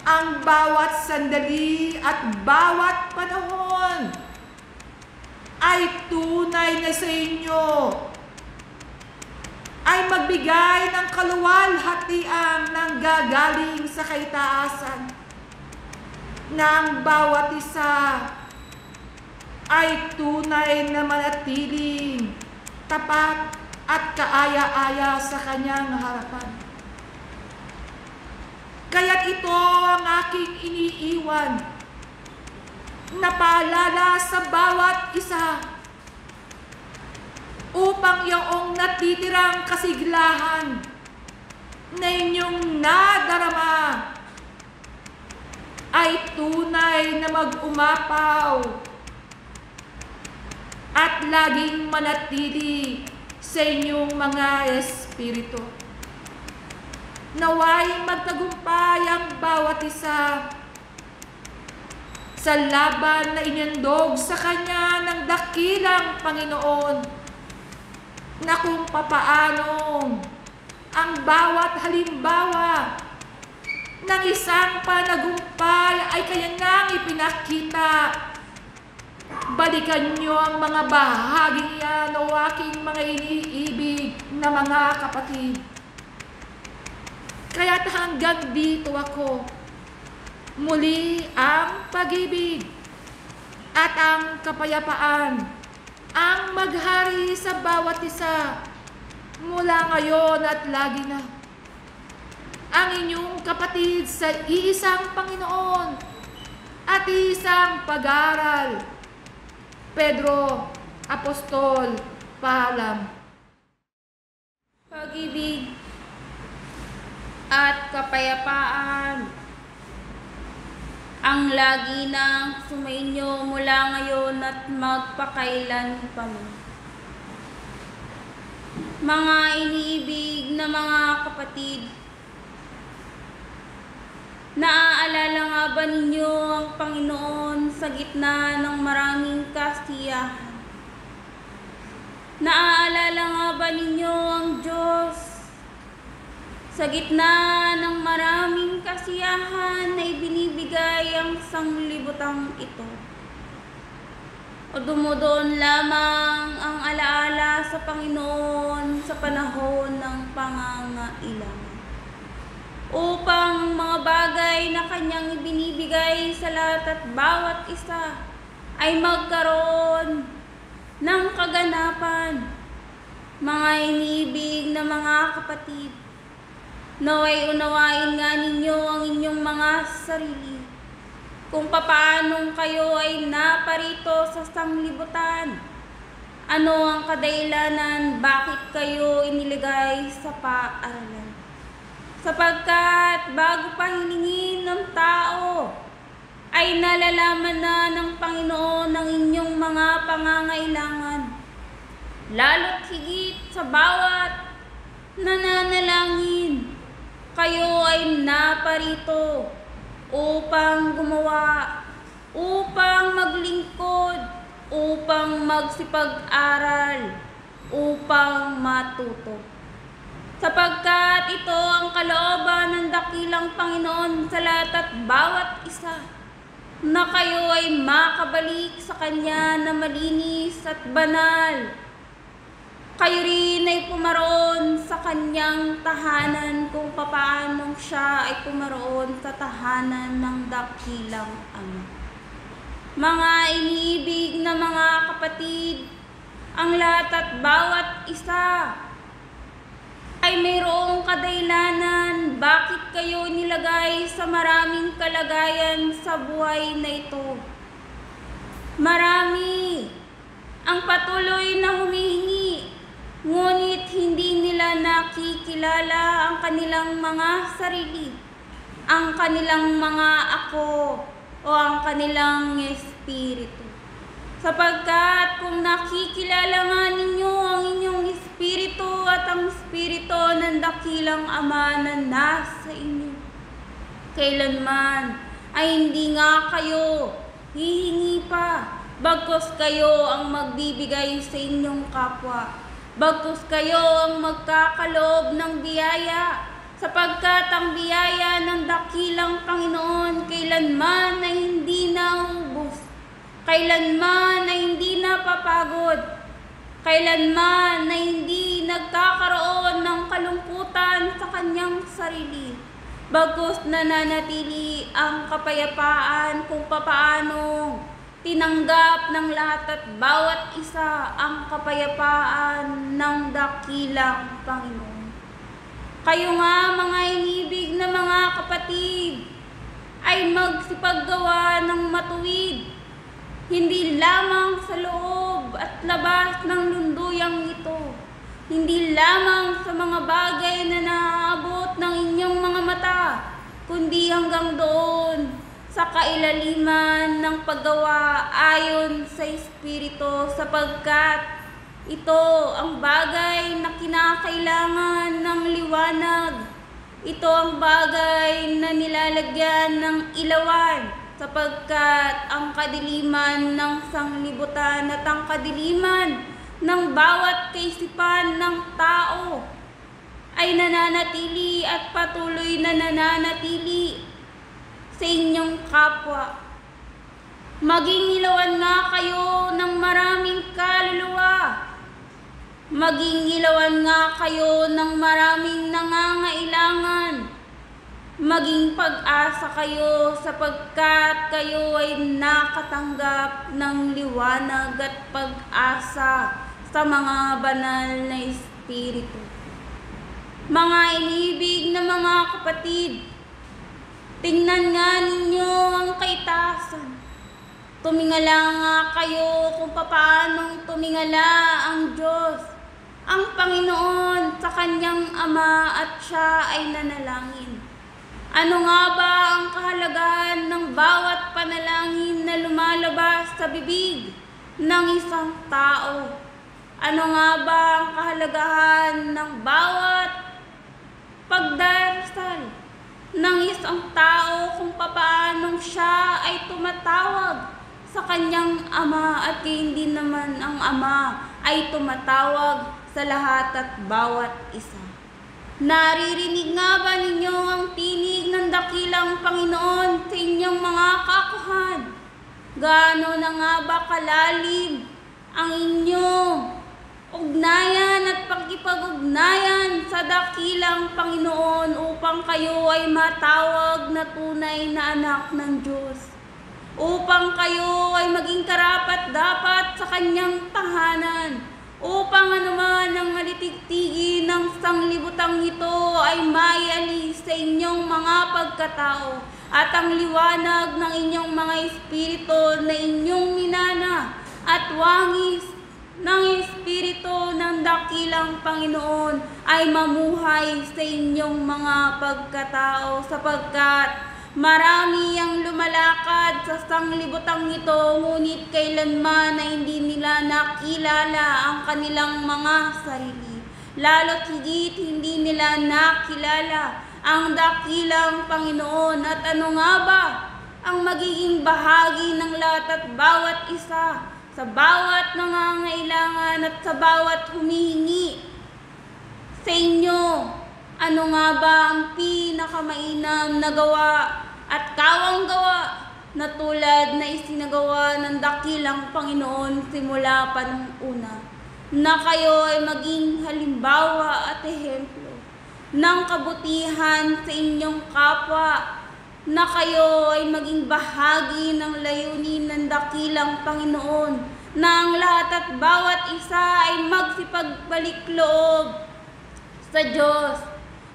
ang bawat sandali at bawat panahon ay tunay na sa inyo ay magbigay ng kaluwalhatian ng gagaling sa kaitaasan, na ang bawat isa ay tunay na manatiling tapat at kaaya-aya sa kanyang harapan. Kaya't ito ang aking iniiwan na paalala sa bawat isa upang yaong natitirang kasiglahan na inyong nadarama ay tunay na mag-umapaw at laging manatili sa inyong mga espiritu. Naway magtagumpay ang bawat isa sa laban na inyandog sa kanya ng dakilang Panginoon, na kung papaanong ang bawat halimbawa ng isang panagumpay ay kanya nang ipinakita. Balikan niyo ang mga bahagi yan o aking mga iniibig na mga kapatid. Kaya't hanggang dito ako, muli ang pag-ibig at ang kapayapaan ang maghari sa bawat isa mula ngayon at lagi na. Ang inyong kapatid sa iisang Panginoon at isang pag-aaral, Pedro Apostol Paalam. Pag-ibig at kapayapaan ang lagi nang sumainyo mula ngayon at magpakailan pa man. Mga iniibig na mga kapatid, naaalala nga ba ninyo ang Panginoon sa gitna ng maraming kasiyahan? Naaalala nga ba ninyo ang Diyos Sa gitna ng maraming kasiyahan na ibinibigay ang sanglibutang ito, o dumudoon lamang ang alaala sa Panginoon sa panahon ng pangangailangan, upang mga bagay na Kanyang ibinibigay sa lahat at bawat isa ay magkaroon ng kaganapan. Mga iniibig na mga kapatid, naway unawain nga ninyo ang inyong mga sarili, kung papaanong kayo ay naparito sa sanglibutan. Ano ang kadahilanan bakit kayo iniligay sa paaralan? Sapagkat bago pa hilingin ng tao, ay nalalaman na ng Panginoon ang inyong mga pangangailangan. Lalo't higit sa bawat nananalangin, kayo ay naparito upang gumawa, upang maglingkod, upang magsipag-aral, upang matuto. Sapagkat ito ang kalooban ng dakilang Panginoon sa lahat at bawat isa, na kayo ay makabalik sa Kanya na malinis at banal. Kayo rin ay pumaroon sa Kanyang tahanan kung papaanong Siya ay pumaroon sa tahanan ng dakilang Ama. Mga iniibig na mga kapatid, ang lahat at bawat isa ay mayroong kadahilanan bakit kayo nilagay sa maraming kalagayan sa buhay na ito. Marami ang patuloy na humihingi, ngunit hindi nila nakikilala ang kanilang mga sarili, ang kanilang mga ako, o ang kanilang espiritu. Sapagkat kung nakikilala nga ninyo ang inyong espiritu at ang espiritu ng dakilang Ama na nasa inyo, kailanman ay hindi nga kayo hihingi pa, bagkus kayo ang magbibigay sa inyong kapwa, bagkus kayo ang magkakaloob ng biyaya, sapagkat ang biyaya ng dakilang Panginoon kailanman ay hindi naubos, kailanman ay hindi napapagod, kailanman ay hindi nagkakaroon ng kalungkutan sa kanyang sarili, bagkus nananatili ang kapayapaan kung papaano tinanggap ng lahat at bawat isa ang kapayapaan ng dakilang Panginoon. Kayo nga mga inibig na mga kapatid, ay magsipaggawa ng matuwid, hindi lamang sa loob at labas ng lunduyang ito, hindi lamang sa mga bagay na naaabot ng inyong mga mata, kundi hanggang doon sa kailaliman ng paggawa ayon sa Espiritu, sapagkat ito ang bagay na kinakailangan ng liwanag. Ito ang bagay na nilalagyan ng ilawan, sapagkat ang kadiliman ng sanglibutan at ang kadiliman ng bawat kaisipan ng tao ay nananatili at patuloy na nananatili sa inyong kapwa. Maging ilawan nga kayo ng maraming kaluluwa. Maging ilawan nga kayo ng maraming nangangailangan. Maging pag-asa kayo sapagkat kayo ay nakatanggap ng liwanag at pag-asa sa mga banal na espiritu. Mga inibig na mga kapatid, tingnan nga ninyo ang kaitaasan. Tumingala nga kayo kung paanong tumingala ang Diyos, ang Panginoon sa Kanyang Ama, at Siya ay nanalangin. Ano nga ba ang kahalagahan ng bawat panalangin na lumalabas sa bibig ng isang tao? Ano nga ba ang kahalagahan ng bawat pagdarasal ng isang tao kung paanong siya ay tumatawag sa kanyang Ama at hindi naman ang Ama ay tumatawag sa lahat at bawat isa? Naririnig nga ba ninyo ang tinig ng dakilang Panginoon sa inyong mga kakuhan? Gaano na nga ba kalalim ang inyong ugnayan at pagkipag-ugnayan sa dakilang Panginoon upang kayo ay matawag na tunay na anak ng Diyos? Upang kayo ay maging karapat-dapat sa kanyang tahanan, upang anuman ang alitigtigi ng sanglibutang ito ay maialis sa inyong mga pagkatao, at ang liwanag ng inyong mga espiritu na inyong minana at wangis ng espiritu ng dakilang Panginoon ay mamuhay sa inyong mga pagkatao, sapagkat marami ang lumalakad sa sanglibutang ito, ngunit kailanman na hindi nila nakilala ang kanilang mga sarili. Lalo't higit hindi nila nakilala ang dakilang Panginoon. At ano nga ba ang magiging bahagi ng lahat at bawat isa sa bawat nangangailangan at sa bawat humihingi sa inyo? Ano nga ba ang pinakamainam na gawa at kawang gawa na tulad na isinagawa ng dakilang Panginoon simula pa nung una, na kayo ay maging halimbawa at ehemplo ng kabutihan sa inyong kapwa, na kayo ay maging bahagi ng layunin ng dakilang Panginoon, na ang lahat at bawat isa ay magsipagbalik loob sa Diyos,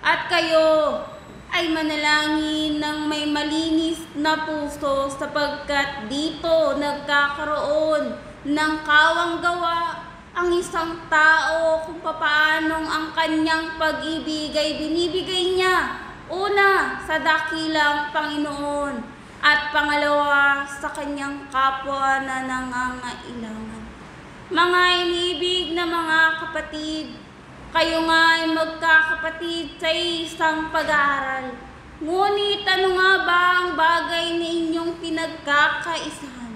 at kayo ay manalangin ng may malinis na puso, sapagkat dito nagkakaroon ng kawang gawa ang isang tao kung papaanong ang kanyang pag-ibig ay binibigay niya, una sa dakilang Panginoon, at pangalawa sa kanyang kapwa na nangangailangan. Mga inibig na mga kapatid, kayo nga ay magkakapatid sa isang pag-aaral. Ngunit ano nga ba ang bagay na inyong pinagkakaisahan?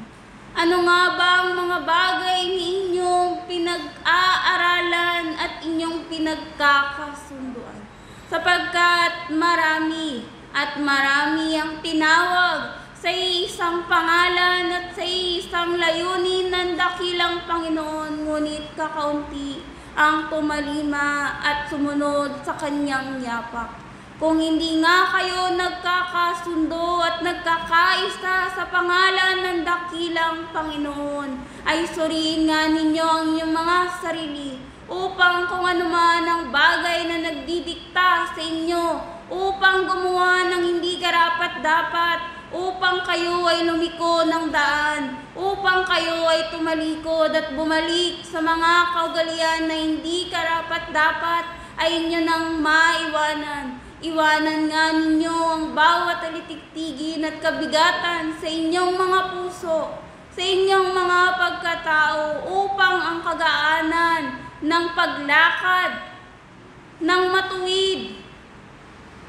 Ano nga ba ang mga bagay na inyong pinag-aaralan at inyong pinagkakasunduan? Sapagkat marami at marami ang tinawag sa isang pangalan at sa isang layunin ng dakilang Panginoon, ngunit kakaunti ang tumalima at sumunod sa kanyang yapak. Kung hindi nga kayo nagkakasundo at nagkakaisa sa pangalan ng dakilang Panginoon, ay suriin nga ninyo ang inyong mga sarili, upang kung anuman ang bagay na nagdidikta sa inyo, upang gumawa ng hindi karapat-dapat, upang kayo ay lumiko ng daan, upang kayo ay tumalikod at bumalik sa mga kaugalian na hindi karapat-dapat, ay inyo nang maiwanan. Iwanan nga ninyo ang bawat alitigtigin at kabigatan sa inyong mga puso, sa inyong mga pagkatao, upang ang kagaanan ng paglakad ng matuwid,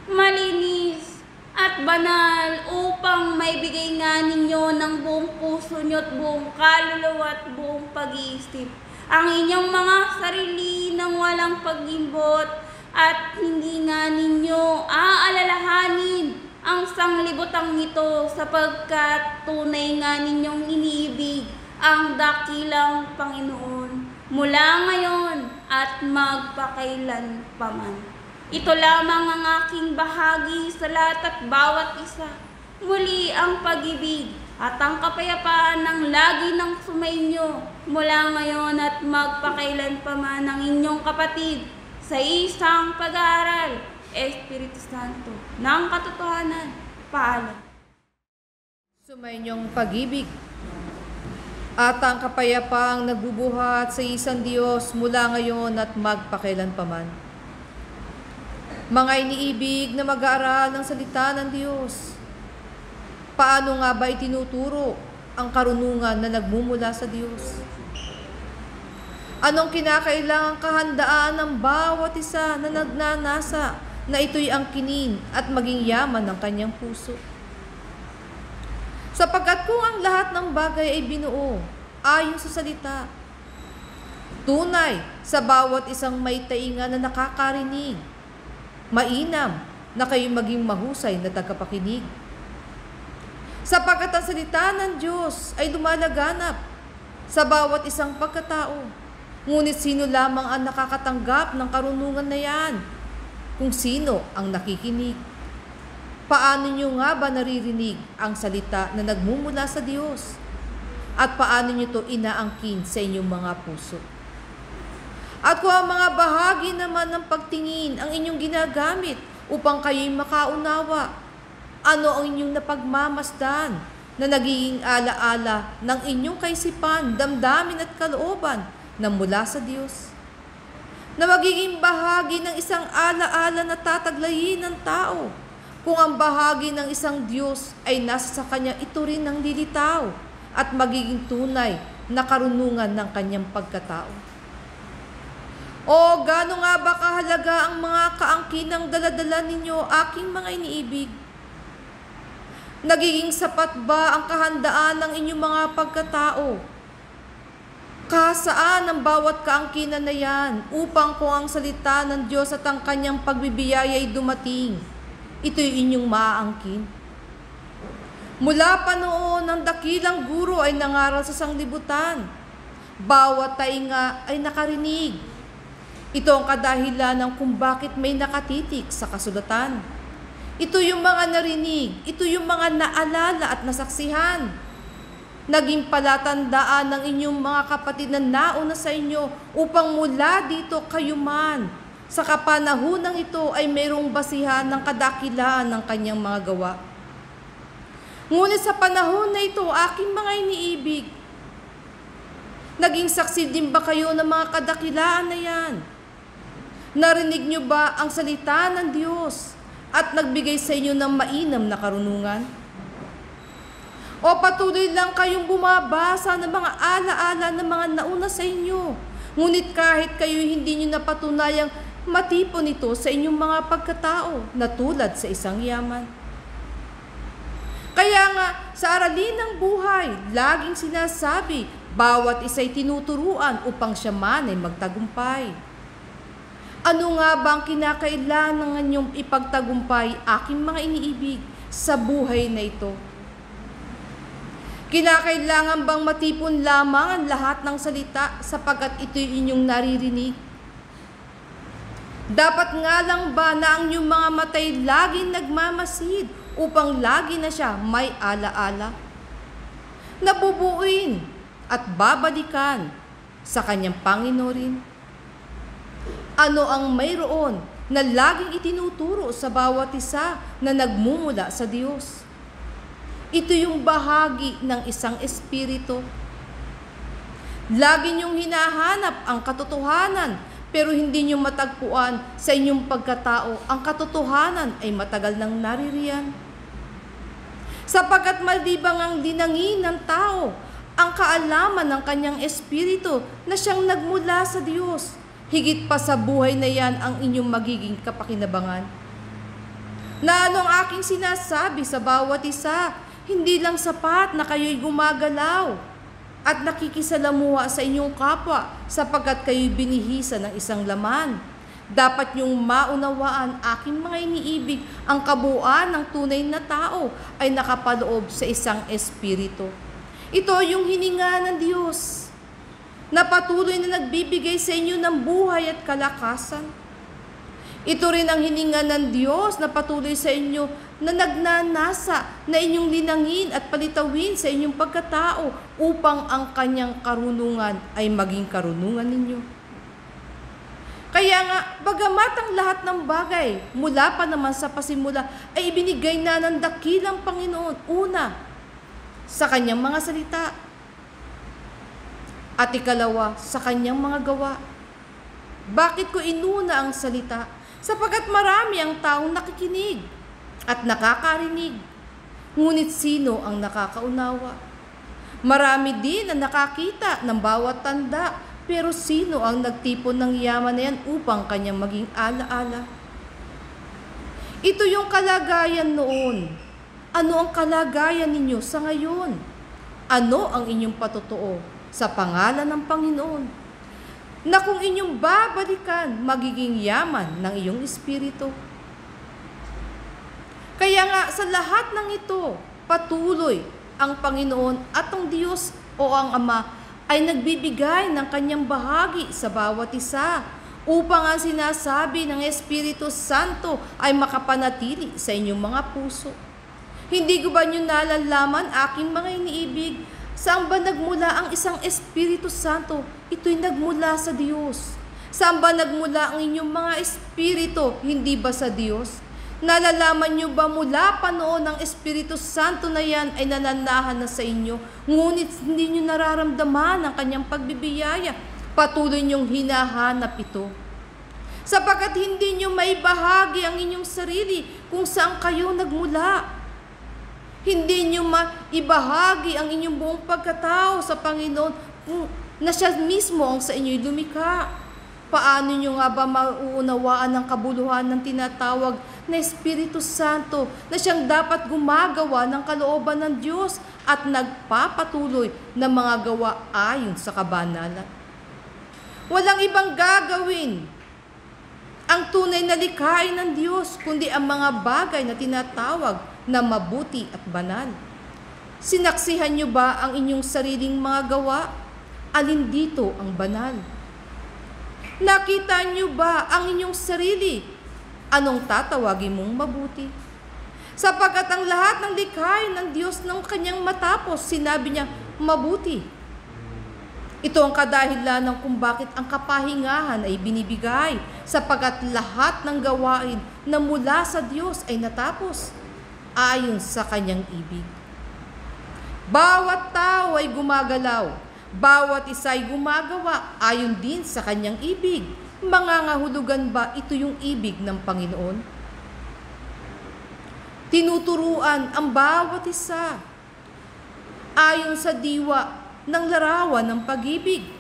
malinis at banal, upang maibigay nga ninyo ng buong puso nyo at buong kaluluwa at buong pag-iisip ang inyong mga sarili ng walang pag-imbot, at hindi nga ninyo aalalahanin ang sanglibutang ito, sapagkat tunay nga ninyong iniibig ang dakilang Panginoon mula ngayon at magpakailanpaman. Ito lamang ang aking bahagi sa lahat at bawat isa. Muli ang pag-ibig at ang kapayapaan ng lagi ng sumainyo mula ngayon at magpakailanpaman ng inyong kapatid sa isang pag-aaral, Espiritu Santo, ng katotohanan. Paalam. Sumainyong pag-ibig at ang kapayapaang nagbubuhat sa isang Diyos mula ngayon at magpakailanpaman. Mga iniibig na mag-aaral ng salita ng Diyos, paano nga ba itinuturo ang karunungan na nagmumula sa Diyos? Anong kinakailangang kahandaan ng bawat isa na nagnanasa na ito'y angkinin at maging yaman ng kanyang puso? Sapagkat kung ang lahat ng bagay ay binuo ayon sa salita, tunay sa bawat isang may tainga na nakakarinig, Mainam na kayo maging mahusay na tagapakinig. Sapagkat ang salita ng Diyos ay lumalaganap sa bawat isang pagkatao. Ngunit sino lamang ang nakakatanggap ng karunungan na yan? Kung sino ang nakikinig. Paano nyo nga ba naririnig ang salita na nagmumula sa Diyos? At paano nyo ito inaangkin sa inyong mga puso? At kung ang mga bahagi naman ng pagtingin ang inyong ginagamit upang kayo'y makaunawa, ano ang inyong napagmamasdan na nagiging alaala ng inyong kaisipan, damdamin at kalooban na mula sa Diyos? Na magiging bahagi ng isang alaala na tataglayin ng tao. Kung ang bahagi ng isang Diyos ay nasa sa Kanya, ito rin ang lilitaw at magiging tunay na karunungan ng Kanyang pagkatao. O gaano nga ba kahalaga ang mga kaangkinang daladala ninyo, aking mga iniibig? Nagiging sapat ba ang kahandaan ng inyong mga pagkatao? Kasaan ang bawat kaangkinan na yan upang kung ang salita ng Diyos at ang Kanyang pagbibiyaya ay dumating, ito'y inyong maaangkin? Mula pa noon, ang dakilang guro ay nangaral sa sanglibutan. Bawat tainga ay nakarinig. Ito ang kadahilan ng kung bakit may nakatitik sa kasulatan. Ito yung mga narinig, ito yung mga naalala at nasaksihan. Naging palatandaan ng inyong mga kapatid na nauna sa inyo upang mula dito kayo man sa kapanahunang ito ay mayroong basihan ng kadakilaan ng kanyang mga gawa. Ngunit sa panahon na ito, aking mga iniibig, naging saksi din ba kayo ng mga kadakilaan na yan? Narinig nyo ba ang salita ng Diyos at nagbigay sa inyo ng mainam na karunungan? O patuloy lang kayong bumabasa ng mga alaala ng mga nauna sa inyo, ngunit kahit kayo hindi nyo napatunayang matipon ito sa inyong mga pagkatao na tulad sa isang yaman. Kaya nga, sa aralin ng buhay, laging sinasabi, bawat isa'y tinuturuan upang siya man ay magtagumpay. Ano nga ba ang kinakailangan niyong ipagtagumpay, aking mga iniibig, sa buhay na ito? Kinakailangan bang matipon lamang ang lahat ng salita sapagkat ito'y inyong naririnig? Dapat nga lang ba na ang inyong mga matay laging nagmamasid upang lagi na siya may alaala? Nabubuin at babalikan sa kanyang Panginoon rin? Ano ang mayroon na laging itinuturo sa bawat isa na nagmumula sa Diyos? Ito yung bahagi ng isang espiritu. Lagi niyong hinahanap ang katotohanan, pero hindi niyo matagpuan sa inyong pagkatao. Ang katotohanan ay matagal nang naririyan. Sapagkat malibang ang dinangin ng tao, ang kaalaman ng kanyang espiritu na siyang nagmula sa Diyos. Higit pa sa buhay na yan ang inyong magiging kapakinabangan. Na ano ang aking sinasabi sa bawat isa, hindi lang sapat na kayo'y gumagalaw at nakikisalamuha sa inyong kapwa sapagkat kayo'y binihisa ng isang laman. Dapat niyong maunawaan, aking mga iniibig, ang kabuuan ng tunay na tao ay nakapaloob sa isang espiritu. Ito yung hininga ng Diyos na patuloy na nagbibigay sa inyo ng buhay at kalakasan. Ito rin ang hininga ng Diyos na patuloy sa inyo na nagnanasa na inyong linangin at palitawin sa inyong pagkatao upang ang kanyang karunungan ay maging karunungan ninyo. Kaya nga, bagamat ang lahat ng bagay mula pa naman sa pasimula ay ibinigay na ng dakilang Panginoon una sa kanyang mga salita at ikalawa sa kanyang mga gawa. Bakit ko inuna ang salita? Sapagkat marami ang taong nakikinig at nakakarinig. Ngunit sino ang nakakaunawa? Marami din ang nakakita ng bawat tanda, pero sino ang nagtipon ng yaman na yan upang kanyang maging alaala? Ito yung kalagayan noon. Ano ang kalagayan ninyo sa ngayon? Ano ang inyong patotoo sa pangalan ng Panginoon? Na kung inyong babalikan, magiging yaman ng iyong espiritu. Kaya nga sa lahat ng ito, patuloy ang Panginoon at ang Diyos o ang Ama ay nagbibigay ng kanyang bahagi sa bawat isa upang ang sinasabi ng Espiritu Santo ay makapanatili sa inyong mga puso. Hindi ko ba niyo nalalaman, aking mga iniibig, saan ba nagmula ang isang Espiritu Santo? Ito'y nagmula sa Diyos. Saan ba nagmula ang inyong mga espiritu? Hindi ba sa Diyos? Nalalaman niyo ba mula pa noon ang Espiritu Santo na yan ay nananahan na sa inyo, ngunit hindi niyo nararamdaman ang kanyang pagbibiyaya? Patuloy niyong hinahanap ito. Sapagkat hindi niyo maibahagi ang inyong sarili kung saan kayo nagmula. Hindi niyo maibahagi ang inyong buong pagkatao sa Panginoon na siya mismo ang sa inyo'y lumikha. Paano niyo nga ba mauunawaan ang kabuluhan ng tinatawag na Espiritu Santo na siyang dapat gumagawa ng kalooban ng Diyos at nagpapatuloy na mga gawa ayon sa kabanalan? Walang ibang gagawin ang tunay na likhain ng Diyos kundi ang mga bagay na tinatawag na mabuti at banal. Sinaksihan niyo ba ang inyong sariling mga gawa? Alin dito ang banal? Nakita niyo ba ang inyong sarili? Anong tatawagin mong mabuti? Sapagkat ang lahat ng likhain ng Diyos ng kanyang matapos, sinabi niya, mabuti. Ito ang kadahilan ng kung bakit ang kapahingahan ay binibigay, sapagkat lahat ng gawain na mula sa Diyos ay natapos, ayon sa kanyang ibig. Bawat tao ay gumagalaw, bawat isa ay gumagawa ayon din sa kanyang ibig. Mangangahulugan ba ito yung ibig ng Panginoon? Tinuturuan ang bawat isa ayon sa diwa ng larawan ng pag-ibig,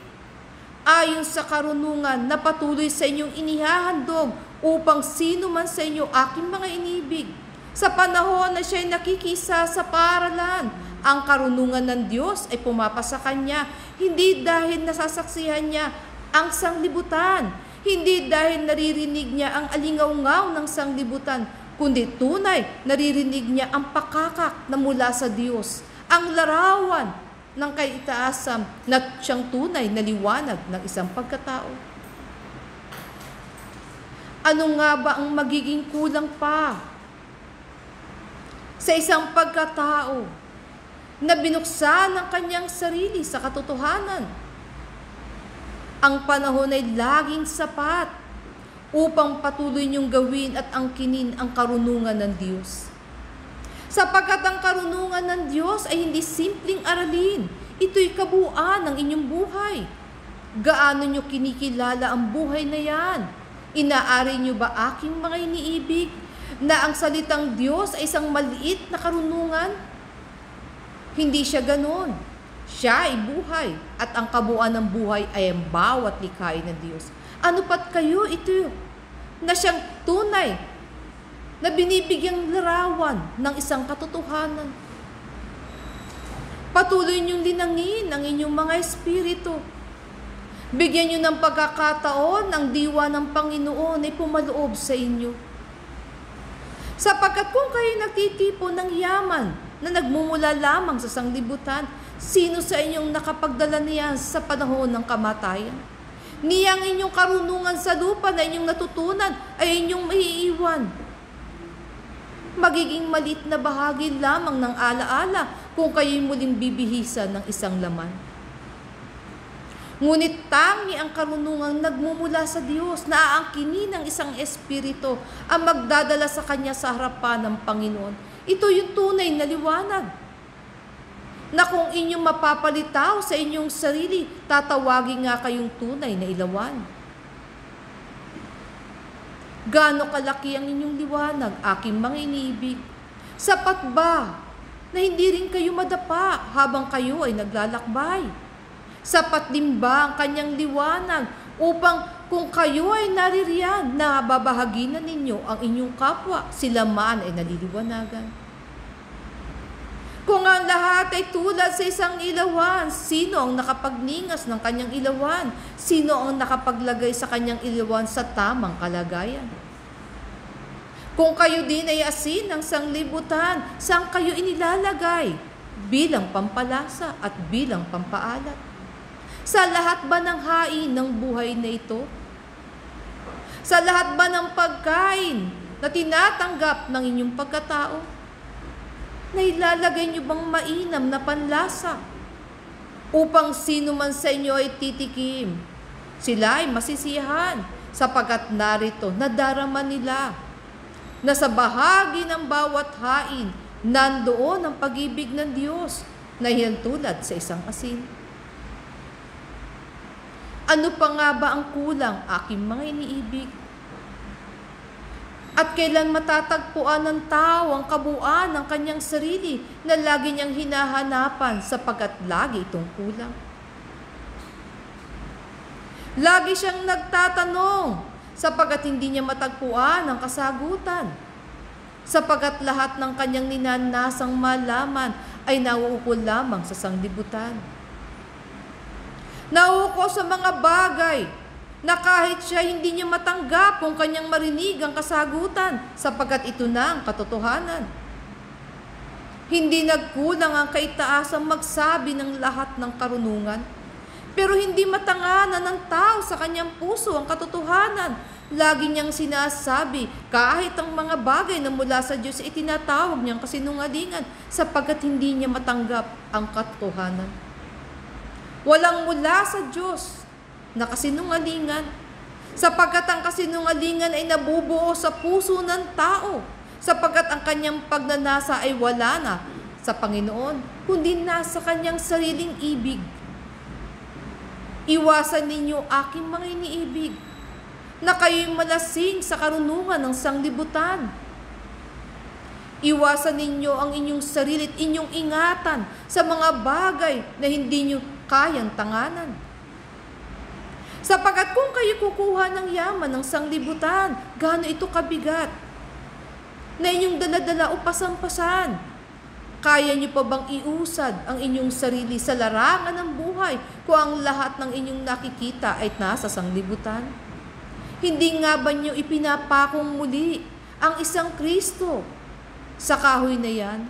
ayon sa karunungan na patuloy sa inyong inihahandog upang sino man sa inyo aking mga inibig. Sa panahon na siya'y nakikisa sa paaralan, ang karunungan ng Diyos ay pumapasa kanya, hindi dahil nasasaksihan niya ang sanglibutan, hindi dahil naririnig niya ang alingaw-ngaw ng sanglibutan, kundi tunay naririnig niya ang pakakak na mula sa Diyos, ang larawan ng kaitaasan na siyang tunay na liwanag ng isang pagkatao. Ano nga ba ang magiging kulang pa sa isang pagkatao na binuksan ng kanyang sarili sa katotohanan? Ang panahon ay laging sapat upang patuloy niyong gawin at angkinin ang karunungan ng Diyos. Sapagkat ang karunungan ng Diyos ay hindi simpleng aralin. Ito'y kabuuan ng inyong buhay. Gaano niyo kinikilala ang buhay na yan? Inaari niyo ba aking mga iniibig na ang salitang Diyos ay isang maliit na karunungan? Hindi siya ganon. Siya ay buhay at ang kabuuan ng buhay ay ang bawat likhain ng Diyos. Ano pat kayo ito na siyang tunay na binibigyang larawan ng isang katotohanan. Patuloy niyong linangin ang inyong mga espiritu. Bigyan niyo ng pagkakataon ang diwa ng Panginoon ay pumaloob sa inyo. Sapagkat kung kayo nagtitipon ng yaman na nagmumula lamang sa sanglibutan, sino sa inyong nakapagdala niya sa panahon ng kamatayan? Niyang inyong karunungan sa lupa na inyong natutunan ay inyong maiiwan. Magiging malit na bahagi lamang ng alaala kung kayo'y muling bibihisan ng isang laman. Ngunit tangi ang karunungang nagmumula sa Diyos na aangkinin ng isang espiritu ang magdadala sa kanya sa harapan ng Panginoon. Ito yung tunay na liwanag na kung inyong mapapalitaw sa inyong sarili, tatawagin nga kayong tunay na ilawan. Gaano kalaki ang inyong liwanag, aking mga iniibig? Sapat ba na hindi rin kayo madapa habang kayo ay naglalakbay? Sapat din ba ang kanyang liwanag upang kung kayo ay naririyan, nababahagi na ninyo ang inyong kapwa, sila man ay naliliwanagan? Kung ang lahat ay tulad sa isang ilawan, sino ang nakapagningas ng kanyang ilawan? Sino ang nakapaglagay sa kanyang ilawan sa tamang kalagayan? Kung kayo din ay asin ng sanglibutan, saan kayo inilalagay? Bilang pampalasa at bilang pampaalat. Sa lahat ba ng hain ng buhay na ito? Sa lahat ba ng pagkain na tinatanggap ng inyong pagkatao? Nailalagay niyo bang mainam na panlasa? Upang sino man sa inyo ay titikim, sila ay masisiyahan sapagkat narito nadarama nila na sa bahagi ng bawat hain nandoon ang pag-ibig ng Diyos na hiyantulad sa isang asin. Ano pa nga ba ang kulang, aking mga iniibig? At kailan matatagpuan ng tao ang kabuuan ng kanyang sarili na lagi niyang hinahanapan sapagkat lagi itong kulang? Lagi siyang nagtatanong sapagkat hindi niya matagpuan ang kasagutan. Sapagkat lahat ng kanyang ninanasang malaman ay nauukol lamang sa sanglibutan. Nauuko sa mga bagay na kahit siya hindi niya matanggap kung kanyang marinig ang kasagutan sapagkat ito na ang katotohanan. Hindi nagkulang ang kaitaasang magsabi ng lahat ng karunungan, pero hindi matanganan ng tao sa kanyang puso ang katotohanan. Lagi niyang sinasabi kahit ang mga bagay na mula sa Diyos ay tinatawag niyang kasinungalingan sapagkat hindi niya matanggap ang katotohanan. Walang mula sa Diyos na kasinungalingan sapagkat ang kasinungalingan ay nabubuo sa puso ng tao sapagkat ang kanyang pagnanasa ay wala na sa Panginoon kundi nasa kanyang sariling ibig. Iwasan ninyo, aking mga iniibig, na kayo'y malasing sa karunungan ng sanglibutan. Iwasan ninyo ang inyong sarili at inyong ingatan sa mga bagay na hindi nyo kayang tanganan. Sapagkat kung kayo kukuha ng yaman ng sanglibutan, gaano ito kabigat na inyong daladala o pasampasan? Kaya niyo pa bang iusad ang inyong sarili sa larangan ng buhay kung ang lahat ng inyong nakikita ay nasa sanglibutan? Hindi nga ba niyo ipinapakong muli ang isang Kristo sa kahoy na yan?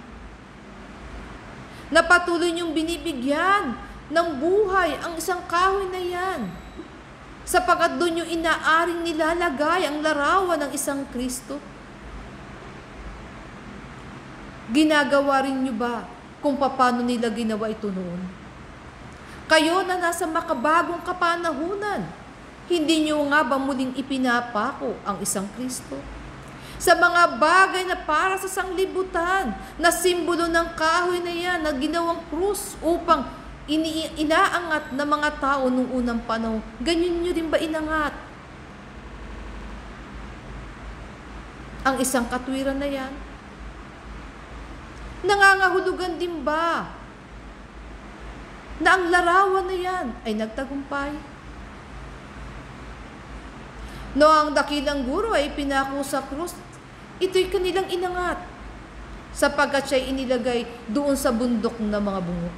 Na patuloy niyong binibigyan ng buhay ang isang kahoy na yan sapagkat doon niyo inaaring nilalagay ang larawan ng isang Kristo? Ginagawa rin niyo ba kung paano nila ginawa ito noon? Kayo na nasa makabagong kapanahunan, hindi niyo nga ba muling ipinapako ang isang Kristo? Sa mga bagay na para sa sanglibutan, na simbolo ng kahoy na yan, na ginawang krus upang inaangat ng mga tao noong unang panahon, ganyan niyo rin ba inangat ang isang katwiran na yan? Nangangahulugan din ba na ang larawan na yan ay nagtagumpay? No ang dakilang guro ay pinako sa krus, ito'y kanilang inangat sapagkat siya'y inilagay doon sa bundok ng mga bungo.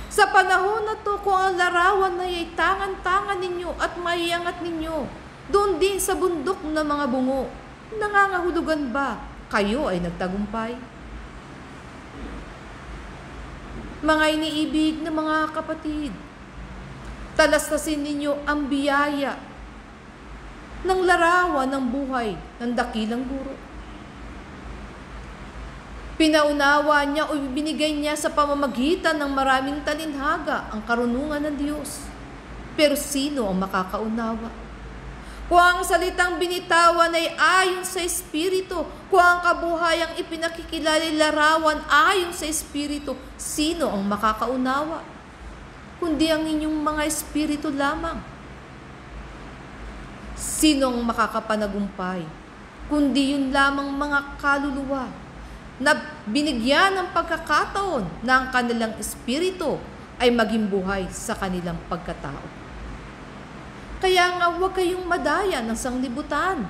Sa panahon na to, kung ang larawan na ay tangan-tangan ninyo at maiangat ninyo doon din sa bundok ng mga bungo, nangangahulugan ba kayo ay nagtagumpay? Mga iniibig na mga kapatid, talastasin ninyo ang biyaya ng larawan ng buhay ng dakilang guro. Pinaunawa niya o binigay niya sa pamamagitan ng maraming talinhaga ang karunungan ng Diyos. Pero sino ang makakaunawa? Kung ang salitang binitawan ay ayon sa Espiritu, kung ang kabuhayang ipinakikilala larawan ayon sa Espiritu, sino ang makakaunawa? Kundi ang inyong mga espiritu lamang. Sino ang makakapanagumpay? Kundi yun lamang mga kaluluwa na binigyan ng pagkakataon na ang kanilang espiritu ay maging buhay sa kanilang pagkatao. Kaya nga huwag kayong madaya ng sanglibutan.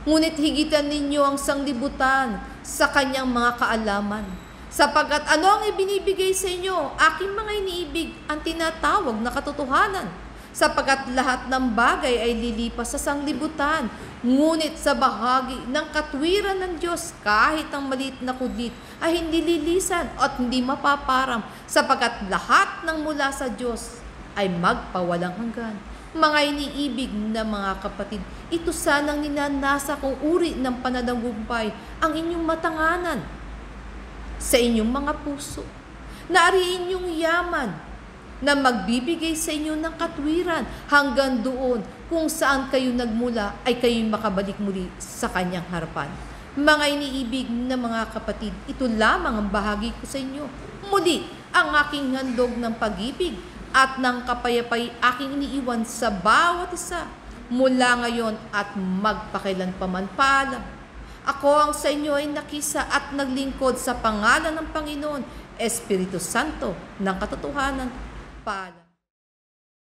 Ngunit higitan ninyo ang sanglibutan sa kanyang mga kaalaman. Sapagkat ano ang ibinibigay sa inyo, aking mga iniibig, ang tinatawag na katotohanan. sapagkat lahat ng bagay ay lilipas sa sanglibutan. Ngunit sa bahagi ng katwiran ng Diyos, kahit ang maliit na kudlit ay hindi lilisan at hindi mapaparam, sapagkat lahat ng mula sa Diyos ay magpawalang hanggan. Mga iniibig na mga kapatid, ito sanang ninanasa kong uri ng pananagumpay ang inyong matanganan sa inyong mga puso. Naariin yung yaman na magbibigay sa inyo ng katwiran hanggang doon kung saan kayo nagmula ay kayo'y makabalik muli sa kanyang harapan. Mga iniibig na mga kapatid, ito lamang ang bahagi ko sa inyo. Muli, ang aking handog ng pag-ibig at ng kapayapay aking iniiwan sa bawat isa mula ngayon at magpakailanpaman. Paalam. Ako ang sa inyo ay nakisa at naglingkod sa pangalan ng Panginoon, Espiritu Santo ng katotohanan. Paalam.